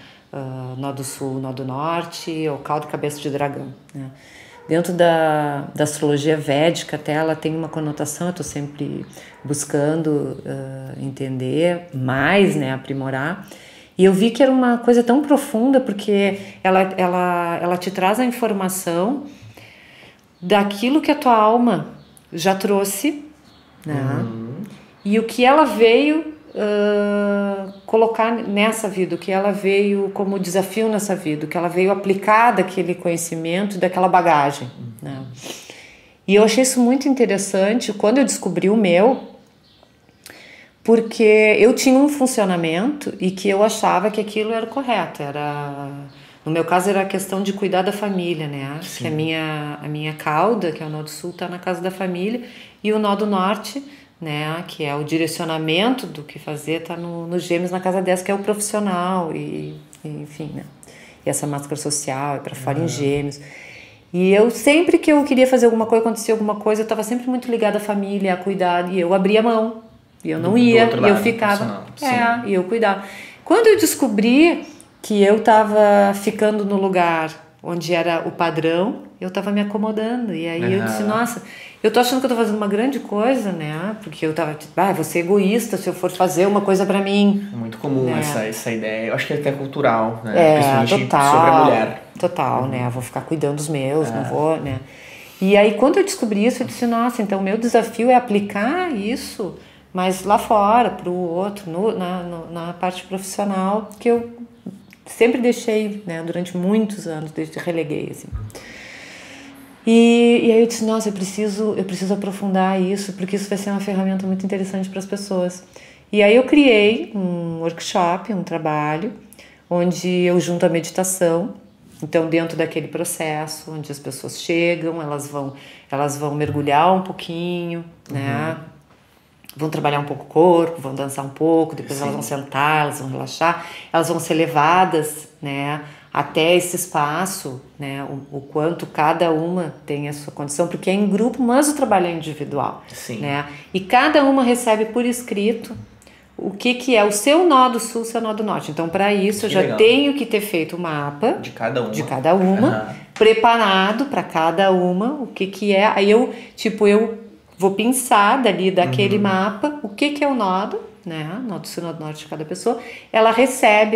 nó sul, nó norte, ou caldo e cabeça de dragão. Né. Dentro da astrologia védica, até ela tem uma conotação, eu estou sempre buscando entender mais, né, aprimorar. E eu vi que era uma coisa tão profunda, porque ela te traz a informação daquilo que a tua alma já trouxe, né? E o que ela veio colocar nessa vida, o que ela veio como desafio nessa vida, o que ela veio aplicar daquele conhecimento, daquela bagagem, né? E eu achei isso muito interessante quando eu descobri o meu, porque eu tinha um funcionamento e que eu achava que aquilo era correto, no meu caso era a questão de cuidar da família, né? Que a minha cauda, que é o nó do sul, está na casa da família, e o nó do norte, né, que é o direcionamento do que fazer, está no Gêmeos, na casa 10, que é o profissional, e enfim, né? E essa máscara social, é para fora em Gêmeos. E eu sempre que eu queria fazer alguma coisa, acontecia alguma coisa, eu estava sempre muito ligada à família, a cuidar, e eu abria a mão, e eu não ia, e eu ficava, e eu cuidava. Quando eu descobri que eu estava ficando no lugar onde era o padrão, eu estava me acomodando, e aí eu disse, nossa, eu tô achando que eu tô fazendo uma grande coisa, né? Porque eu tava, vou ser egoísta se eu for fazer uma coisa pra mim. É muito comum, né? essa ideia. Eu acho que é até cultural, né? Principalmente total, sobre a mulher. Total, né? Eu vou ficar cuidando dos meus, não vou, né? E aí, quando eu descobri isso, eu disse, nossa, então o meu desafio é aplicar isso, mas lá fora, pro outro, na parte profissional, que eu sempre deixei, né? Durante muitos anos, desde releguei, assim. E aí eu disse, nossa, eu preciso aprofundar isso, porque isso vai ser uma ferramenta muito interessante para as pessoas. E aí eu criei um workshop, um trabalho, onde eu junto a meditação. Então, dentro daquele processo, onde as pessoas chegam, elas vão mergulhar um pouquinho, né? Vão trabalhar um pouco o corpo, vão dançar um pouco, depois elas vão sentar, elas vão relaxar, elas vão ser levadas, né, até esse espaço, né, o quanto cada uma tem a sua condição, porque é em grupo, mas o trabalho é individual. Né? E cada uma recebe por escrito o que é o seu nó do sul, o seu nó do norte. Então, para isso, eu já tenho que ter feito o mapa de cada uma, preparado para cada uma, o que é. Aí eu vou pensar dali daquele mapa o que é o nodo, né? Nó do sul, nó do norte de cada pessoa. Ela recebe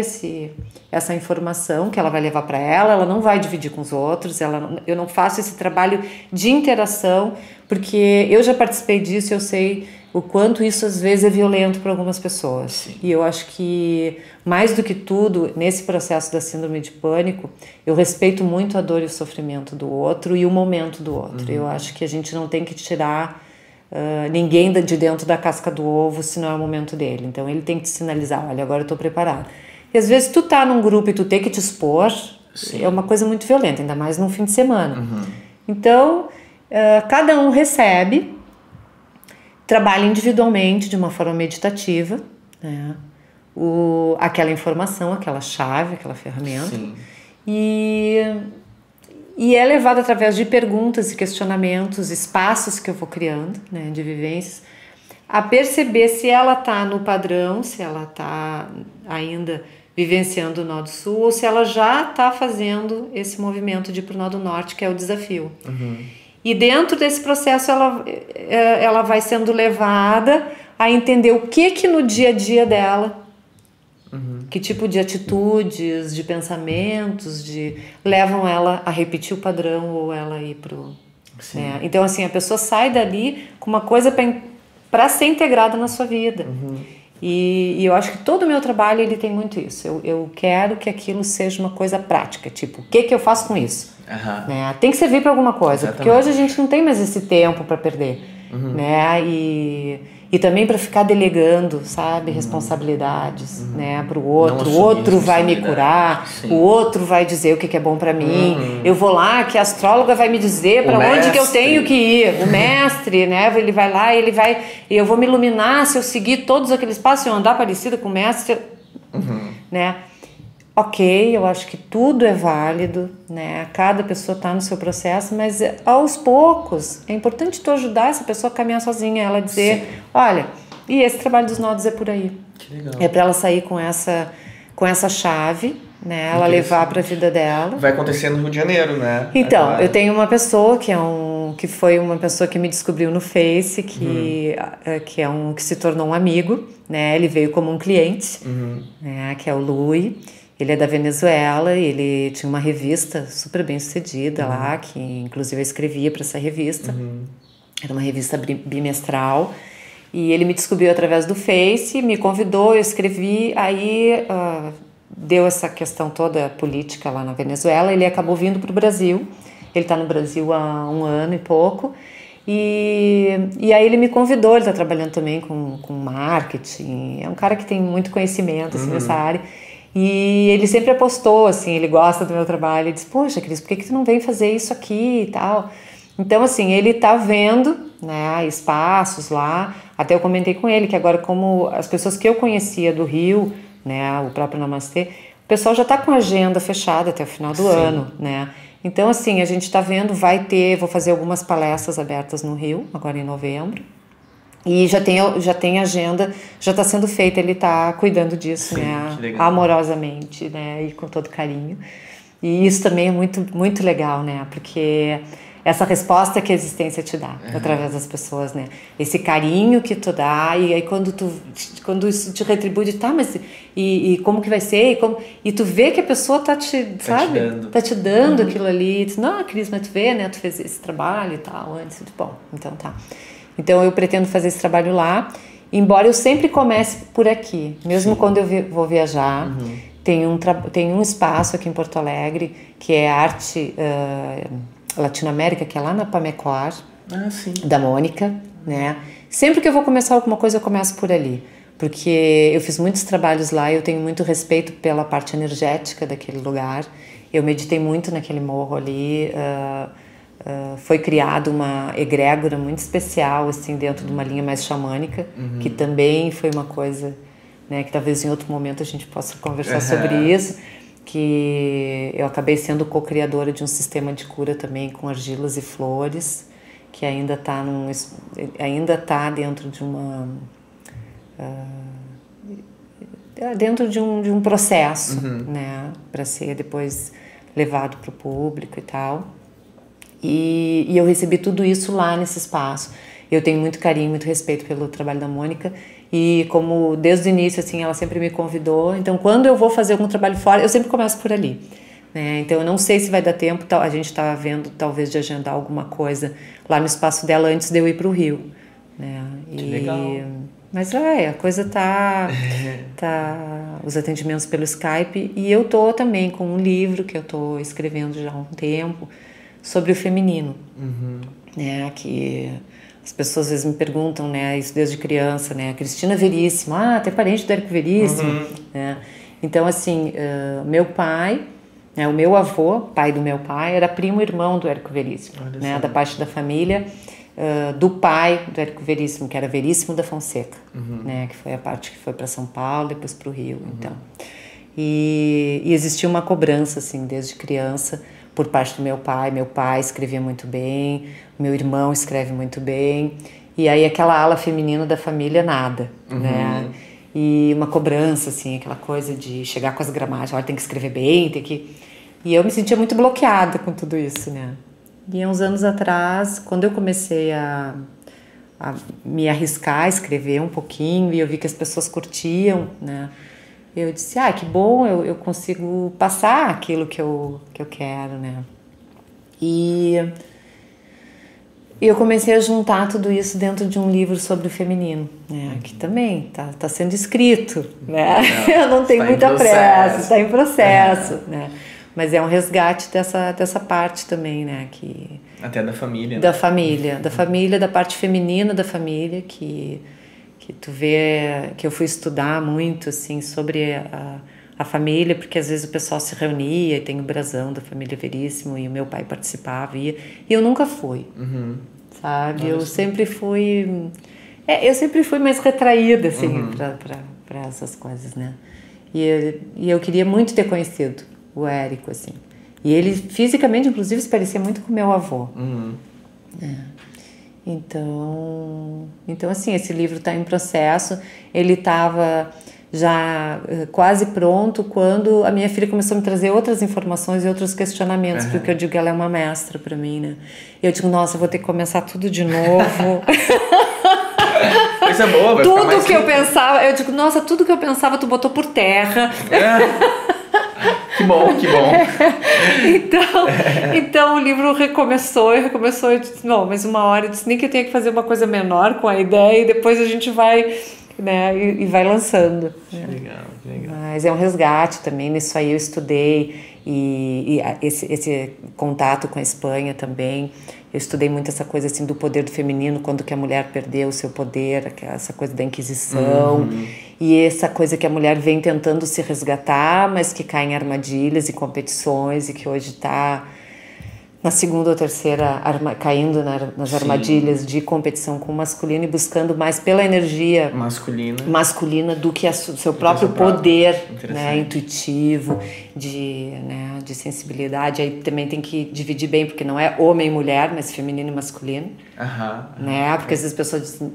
essa informação que ela vai levar para ela não vai dividir com os outros, eu não faço esse trabalho de interação, porque eu já participei disso, eu sei o quanto isso às vezes é violento para algumas pessoas. Sim. E eu acho que, mais do que tudo, nesse processo da síndrome de pânico, eu respeito muito a dor e o sofrimento do outro e o momento do outro. Eu acho que a gente não tem que tirar ninguém de dentro da casca do ovo se não é o momento dele. Então ele tem que te sinalizar, olha, agora eu estou preparado. E às vezes tu tá num grupo e tu tem que te expor, sim, é uma coisa muito violenta, ainda mais num fim de semana. Então, cada um recebe, trabalha individualmente de uma forma meditativa, né? Aquela informação, aquela chave, aquela ferramenta. Sim. E E é levado através de perguntas e questionamentos, espaços que eu vou criando, né, de vivências, a perceber se ela está no padrão, se ela está ainda vivenciando o nó do sul, ou se ela já está fazendo esse movimento de ir para o nó do norte, que é o desafio. E dentro desse processo ela vai sendo levada a entender o que no dia a dia dela, que tipo de atitudes, de pensamentos, levam ela a repetir o padrão ou ela ir pro... Né? Então, assim, a pessoa sai dali com uma coisa para ser integrada na sua vida. E eu acho que todo o meu trabalho ele tem muito isso. Eu quero que aquilo seja uma coisa prática, tipo, o que eu faço com isso? Né? Tem que servir para alguma coisa, porque hoje a gente não tem mais esse tempo para perder, né? E também para ficar delegando, sabe, responsabilidades, né, para o outro. O outro vai me curar, o outro vai dizer o que é bom para mim. Eu vou lá, que a astróloga vai me dizer para onde que eu tenho que ir. O mestre, né, ele vai lá, eu vou me iluminar se eu seguir todos aqueles passos, se eu andar parecida com o mestre, né? Ok, eu acho que tudo é válido, né? Cada pessoa está no seu processo, mas aos poucos é importante tu ajudar essa pessoa a caminhar sozinha, ela dizer, olha, e esse trabalho dos nodos é por aí. Que legal. É para ela sair com essa chave, né? Ela levar para a vida dela. Vai acontecer no Rio de Janeiro, né? Então, agora. Eu tenho uma pessoa que foi uma pessoa que me descobriu no Face, que se tornou um amigo, né? Ele veio como um cliente, né? Que é o Lui. Ele é da Venezuela, ele tinha uma revista super bem sucedida lá, que inclusive eu escrevia para essa revista. Era uma revista bimestral. E ele me descobriu através do Face, me convidou, eu escrevi, aí deu essa questão toda política lá na Venezuela, ele acabou vindo para o Brasil. Ele está no Brasil há 1 ano e pouco. E aí ele me convidou, ele está trabalhando também com marketing. É um cara que tem muito conhecimento assim, nessa área. E ele sempre apostou, assim, ele gosta do meu trabalho. Ele disse, poxa, Cris, por que tu não vem fazer isso aqui e tal? Então, assim, ele tá vendo, né, espaços lá. Até eu comentei com ele que agora, como as pessoas que eu conhecia do Rio, né, o próprio Namastê, o pessoal já tá com a agenda fechada até o final do ano, né? Então, assim, a gente tá vendo, vou fazer algumas palestras abertas no Rio, agora em novembro. E já tem agenda, já está sendo feita, ele está cuidando disso, né, amorosamente, né, e com todo carinho. E isso também é muito, muito legal, né, porque essa resposta que a existência te dá, através das pessoas, né, esse carinho que tu dá, e aí quando isso te retribui, tá, mas e como que vai ser, e tu vê que a pessoa tá te dando aquilo ali, tu, não, Cris, mas tu vê, né, tu fez esse trabalho e tal, antes, bom, então tá. Então eu pretendo fazer esse trabalho lá, embora eu sempre comece por aqui, mesmo quando eu vou viajar. Tem um espaço aqui em Porto Alegre, que é Arte Latino-América, que é lá na Pamecor, da Mônica, né? Sempre que eu vou começar alguma coisa, eu começo por ali, porque eu fiz muitos trabalhos lá e eu tenho muito respeito pela parte energética daquele lugar. Eu meditei muito naquele morro ali, foi criada uma egrégora muito especial, assim, dentro de uma linha mais xamânica, que também foi uma coisa, né, que talvez em outro momento a gente possa conversar sobre isso, que eu acabei sendo co-criadora de um sistema de cura também com argilas e flores, que ainda está dentro de uma... dentro de um processo, né, para ser depois levado para o público e tal. E eu recebi tudo isso lá nesse espaço. Eu tenho muito carinho, muito respeito pelo trabalho da Mônica, e como desde o início, assim, ela sempre me convidou, então quando eu vou fazer algum trabalho fora, eu sempre começo por ali, né? Então eu não sei se vai dar tempo, a gente está vendo talvez de agendar alguma coisa lá no espaço dela antes de eu ir para o Rio, né? Que legal. Mas a coisa tá os atendimentos pelo Skype, e eu tô também com um livro que eu tô escrevendo já há um tempo sobre o feminino, né, que as pessoas às vezes me perguntam, né, isso desde criança, né, a Cristina Veríssimo, até parente do Érico Veríssimo, né? Então, assim, meu pai, né, o meu avô, pai do meu pai, era primo irmão do Érico Veríssimo, né, da parte da família do pai do Érico Veríssimo, que era Veríssimo da Fonseca, né, que foi a parte que foi para São Paulo, depois para o Rio, então. E existia uma cobrança, assim, desde criança, por parte do meu pai escrevia muito bem, meu irmão escreve muito bem, e aí aquela ala feminina da família nada, né? E uma cobrança, assim, aquela coisa de chegar com as gramáticas, olha, tem que escrever bem, tem que... E eu me sentia muito bloqueada com tudo isso, né? E uns anos atrás, quando eu comecei a me arriscar a escrever um pouquinho e eu vi que as pessoas curtiam, né? Eu disse, que bom, eu consigo passar aquilo que eu quero, né? E eu comecei a juntar tudo isso dentro de um livro sobre o feminino, né? Que também tá sendo escrito, né? Eu não tenho muita pressa, está em processo, né? Mas é um resgate dessa parte também, né? Que, até da família. Da família, da parte feminina da família, que tu vê, que eu fui estudar muito, assim, sobre a família, porque às vezes o pessoal se reunia, e tem o brasão da família Veríssimo, e o meu pai participava, e eu nunca fui, sabe? Eu sempre fui mais retraída, assim, para essas coisas, né? E eu queria muito ter conhecido o Érico, assim. E ele, fisicamente, inclusive, se parecia muito com meu avô. Então, assim, esse livro está em processo. Ele estava já quase pronto quando a minha filha começou a me trazer outras informações e outros questionamentos, porque eu digo que ela é uma mestra para mim, né? Eu digo, nossa, eu vou ter que começar tudo de novo. Coisa boa, vai tudo ficar mais que eu pensava, eu digo, nossa, tudo que eu pensava tu botou por terra. Que bom. Então o livro recomeçou, eu disse, não, mas uma hora eu disse, nem que eu tenha que fazer uma coisa menor com a ideia e depois a gente vai, né, e vai lançando. Que legal. Mas é um resgate também, nisso aí eu estudei e esse contato com a Espanha também, eu estudei muito essa coisa assim do poder do feminino, quando que a mulher perdeu o seu poder, essa coisa da Inquisição, e essa coisa que a mulher vem tentando se resgatar, mas que cai em armadilhas e competições, e que hoje está na segunda ou terceira caindo nas armadilhas de competição com o masculino e buscando mais pela energia masculina do que o seu próprio poder, né, intuitivo, de sensibilidade. Aí também tem que dividir bem, porque não é homem e mulher, mas feminino e masculino, né? Porque às vezes as pessoas dizem,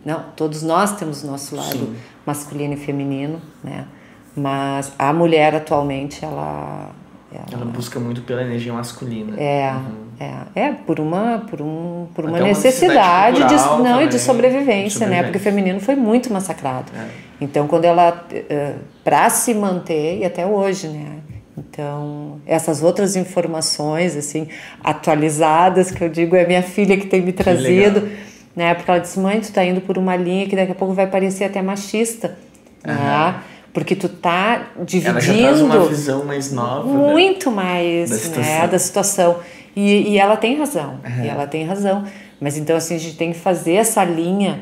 não, todos nós temos o nosso lado masculino e feminino, né? Mas a mulher atualmente ela busca muito pela energia masculina. Por uma necessidade de sobrevivência, né? Porque o feminino foi muito massacrado. Então, quando ela, para se manter, e até hoje, né? Então, essas outras informações, assim, atualizadas, que eu digo, é minha filha que tem me trazido, né? Porque ela disse, mãe, tu tá indo por uma linha que daqui a pouco vai parecer até machista, né? Porque tu tá dividindo... Ela já traz uma visão mais nova. Muito mais, da situação. E ela tem razão. Mas então, assim, a gente tem que fazer essa linha,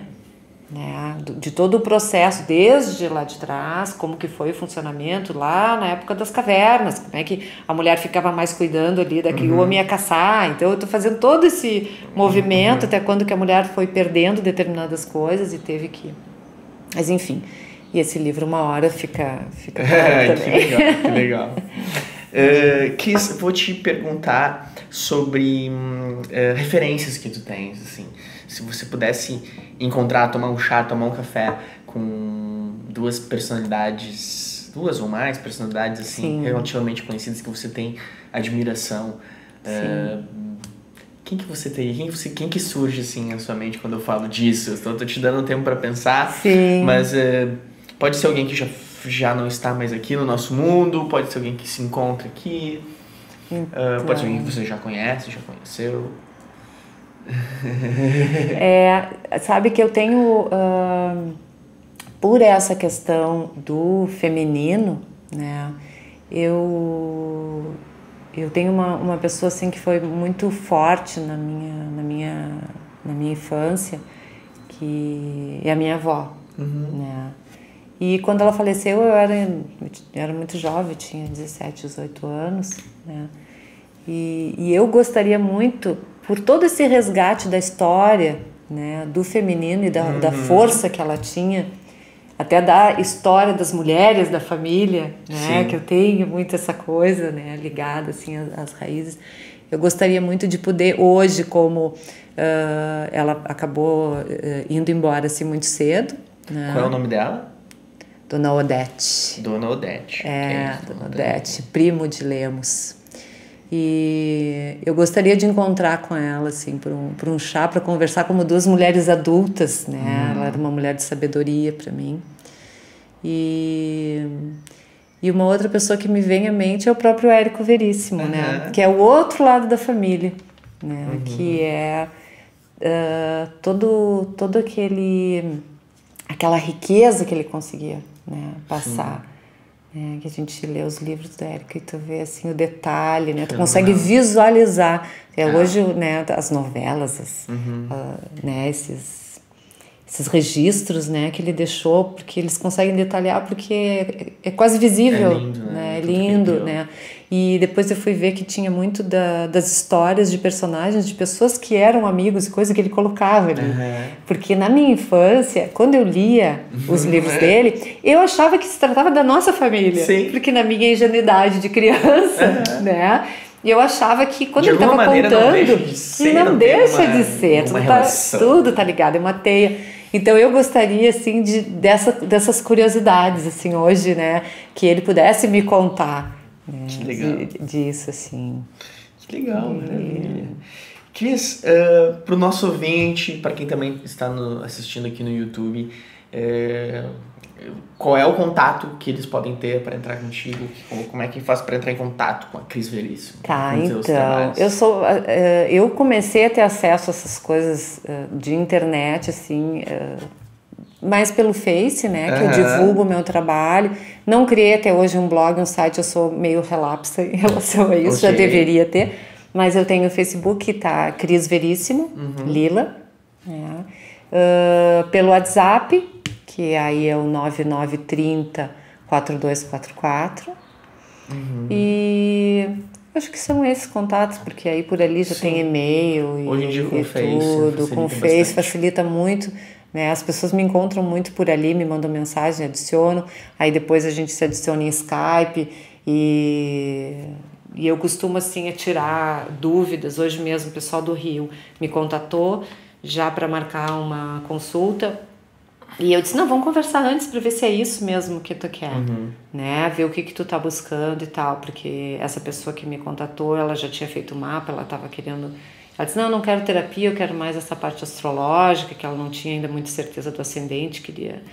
né, de todo o processo, desde lá de trás, como que foi o funcionamento lá na época das cavernas, como é que a mulher ficava mais cuidando ali daquele homem ia caçar. Então, eu tô fazendo todo esse movimento até quando que a mulher foi perdendo determinadas coisas e teve que... Mas, enfim... E esse livro, uma hora, fica também. Que legal. Vou te perguntar sobre referências que tu tens, assim. Se você pudesse tomar um chá, tomar um café com duas ou mais personalidades, assim, relativamente conhecidas, que você tem admiração, quem que você teria? Quem que surge, assim, na sua mente quando eu falo disso? Eu tô te dando um tempo para pensar, mas... Pode ser alguém que já não está mais aqui no nosso mundo, pode ser alguém que se encontra aqui, pode ser alguém que você já conheceu. Sabe que eu tenho, por essa questão do feminino, né, eu tenho uma pessoa assim que foi muito forte na minha infância, que é a minha avó, né? E quando ela faleceu, eu era muito jovem, tinha 17, 18 anos, né? E eu gostaria muito, por todo esse resgate da história, né, do feminino e da força que ela tinha, até da história das mulheres da família, né? Sim. Que eu tenho muito essa coisa, né? Ligada assim às raízes. Eu gostaria muito de poder hoje, como ela acabou indo embora assim muito cedo, né? Qual é o nome dela? Dona Odete. Dona Odete. Dona Odete, primo de Lemos. E eu gostaria de encontrar com ela, assim, por um chá, para conversar como duas mulheres adultas, né? Ela era uma mulher de sabedoria para mim. E uma outra pessoa que me vem à mente é o próprio Érico Veríssimo, né? Que é o outro lado da família, né? Que é todo aquela riqueza que ele conseguia, né? Passar. Que a gente lê os livros do Érico e tu vê assim o detalhe, né? Tu consegue visualizar. Hoje, né, as novelas, né, esses registros, né, que ele deixou, porque eles conseguem detalhar, porque é quase visível, é lindo, né? É lindo, né? E depois eu fui ver que tinha muito das histórias de personagens, de pessoas que eram amigos e coisa que ele colocava ali. Porque na minha infância, quando eu lia os livros dele, eu achava que se tratava da nossa família. Sim. Porque na minha ingenuidade de criança, né? E eu achava que quando ele estava contando, não deixa de ser, tudo tá ligado, é uma teia. Então eu gostaria assim dessas curiosidades assim hoje, né, que ele pudesse me contar, né, que legal. Disso assim. Que legal, maravilha. Cris, para o nosso ouvinte, para quem também está assistindo aqui no YouTube, qual é o contato que eles podem ter para entrar contigo? Como é que faz para entrar em contato com a Cris Veríssimo? Tá, então, eu comecei a ter acesso a essas coisas de internet, assim, mais pelo Face, né, que eu divulgo o meu trabalho. Não criei até hoje um blog, um site, eu sou meio relapsa em relação a isso, já deveria ter, mas eu tenho o Facebook, tá, Cris Veríssimo, Lila, né, pelo WhatsApp, que aí é o 9930-4244. E acho que são esses contatos, porque aí por ali já tem e-mail e hoje em dia com o Face, tudo, com o Face facilita muito, né? As pessoas me encontram muito por ali, me mandam mensagem, adiciono, aí depois a gente se adiciona em Skype e eu costumo assim tirar dúvidas. Hoje mesmo o pessoal do Rio me contatou já para marcar uma consulta. E eu disse, não, vamos conversar antes para ver se é isso mesmo que tu quer, né? Ver o que tu tá buscando e tal, porque essa pessoa que me contatou, ela já tinha feito o mapa, ela tava querendo... Ela disse, não, eu não quero terapia, eu quero mais essa parte astrológica, que ela não tinha ainda muita certeza do ascendente, queria...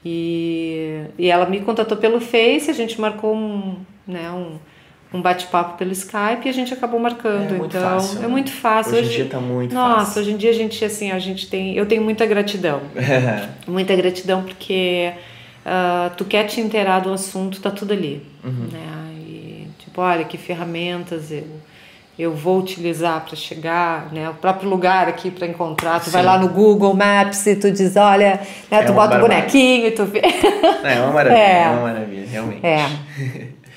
E ela me contatou pelo Face, a gente marcou um bate-papo pelo Skype e a gente acabou marcando. É muito então, fácil, é muito fácil. Hoje em dia tá muito fácil. Nossa, hoje em dia eu tenho muita gratidão. Muita gratidão porque tu quer te inteirar do assunto, tá tudo ali. Né? E, tipo, olha, que ferramentas eu vou utilizar para chegar, né? O próprio lugar aqui para encontrar. Tu vai lá no Google Maps e tu diz, olha, né? Tu bota o bonequinho e tu vê. É uma maravilha, realmente.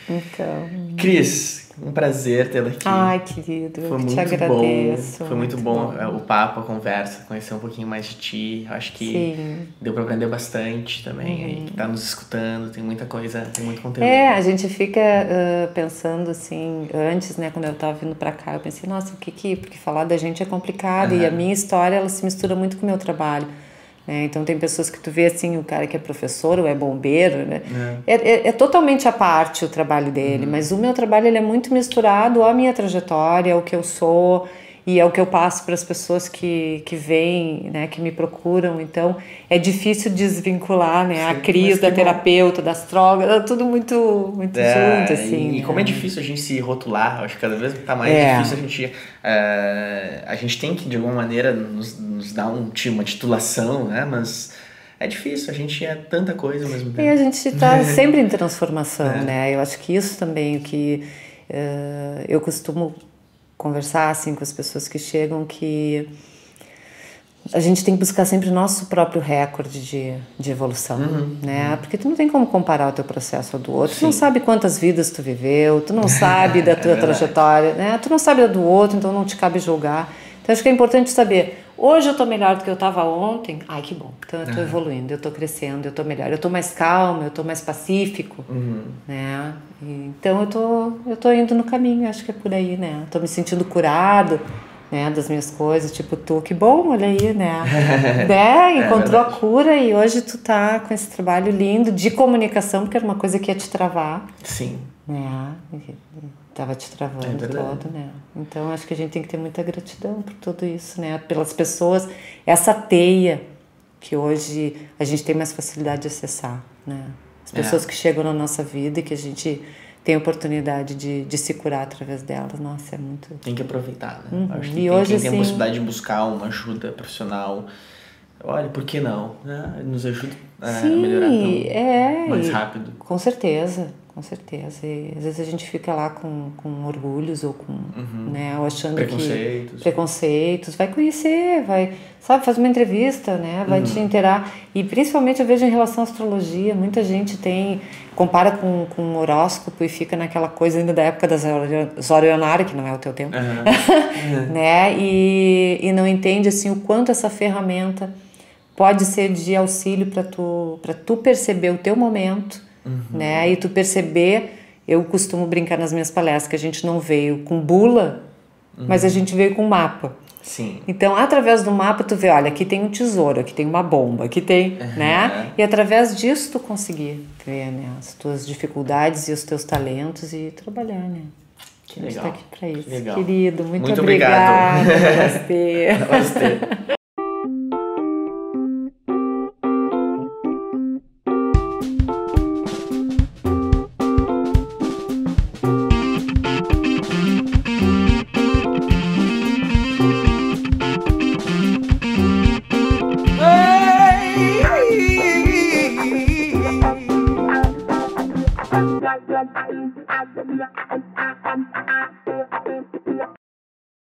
Então... Cris, um prazer tê-la aqui. Ai, querido, foi muito te agradeço. Foi muito bom o papo, a conversa, conhecer um pouquinho mais de ti. Acho que deu para aprender bastante também. Aí que tá nos escutando, tem muita coisa, tem muito conteúdo. A gente fica pensando assim, antes, né, quando eu tava vindo para cá, eu pensei, nossa, porque falar da gente é complicado e a minha história, ela se mistura muito com o meu trabalho. Então tem pessoas que tu vê assim, o cara que é professor ou é bombeiro, né? É totalmente à parte o trabalho dele, mas o meu trabalho ele é muito misturado à minha trajetória, ao que eu sou e ao que eu passo para as pessoas que vêm, né, que me procuram. Então é difícil desvincular, né, a Cris da terapeuta, da astróloga, tudo muito junto assim. E como é difícil a gente se rotular, acho que cada vez tá mais difícil a gente tem que de alguma maneira nos dar uma titulação, né, mas é difícil, a gente é tanta coisa ao mesmo tempo. E a gente está sempre em transformação, né, eu acho que isso também, o que eu costumo conversar assim com as pessoas que chegam, que a gente tem que buscar sempre o nosso próprio recorde de evolução, né? Porque tu não tem como comparar o teu processo ao do outro. Tu não sabe quantas vidas tu viveu, tu não sabe da tua trajetória, né? Tu não sabe da do outro, então não te cabe julgar. Então acho que é importante saber Hoje eu tô melhor do que eu tava ontem. Ai, que bom. Então eu tô evoluindo, eu tô crescendo, eu tô melhor. Eu tô mais calmo, eu tô mais pacífico, né? Então eu tô indo no caminho, acho que é por aí, né? Tô me sentindo curado, né, das minhas coisas, tipo tu, que bom, olha aí, né? Encontrou a cura e hoje tu tá com esse trabalho lindo de comunicação, porque era uma coisa que ia te travar. Sim. Né? Tava te travando todo, né? Então acho que a gente tem que ter muita gratidão por tudo isso, né? Pelas pessoas, essa teia que hoje a gente tem mais facilidade de acessar, né? As pessoas que chegam na nossa vida e que a gente tem a oportunidade de se curar através delas, nossa, é muito... Tem que aproveitar, né? Acho que E hoje, quem tem a assim, possibilidade de buscar uma ajuda profissional, olha, por que não? Né? Nos ajuda a melhorar mais rápido. Com certeza, com certeza. E às vezes a gente fica lá com orgulhos ou com, né, ou achando preconceitos. Vai conhecer, vai, sabe, faz uma entrevista, né, vai te inteirar. E principalmente eu vejo em relação à astrologia, muita gente compara com o horóscopo e fica naquela coisa ainda da época das Zorionária, que não é o teu tempo, né, e não entende, assim, o quanto essa ferramenta pode ser de auxílio para tu perceber o teu momento, né? E tu perceber, eu costumo brincar nas minhas palestras que a gente não veio com bula, mas a gente veio com mapa. Sim. Então, através do mapa tu vê, olha, aqui tem um tesouro, aqui tem uma bomba, aqui tem, né? E através disso tu conseguir ver, né, as tuas dificuldades e os teus talentos e trabalhar, né? Que legal. A gente tá aqui pra isso. Legal. Querido, muito obrigado. Namastê. Namastê. Yeah.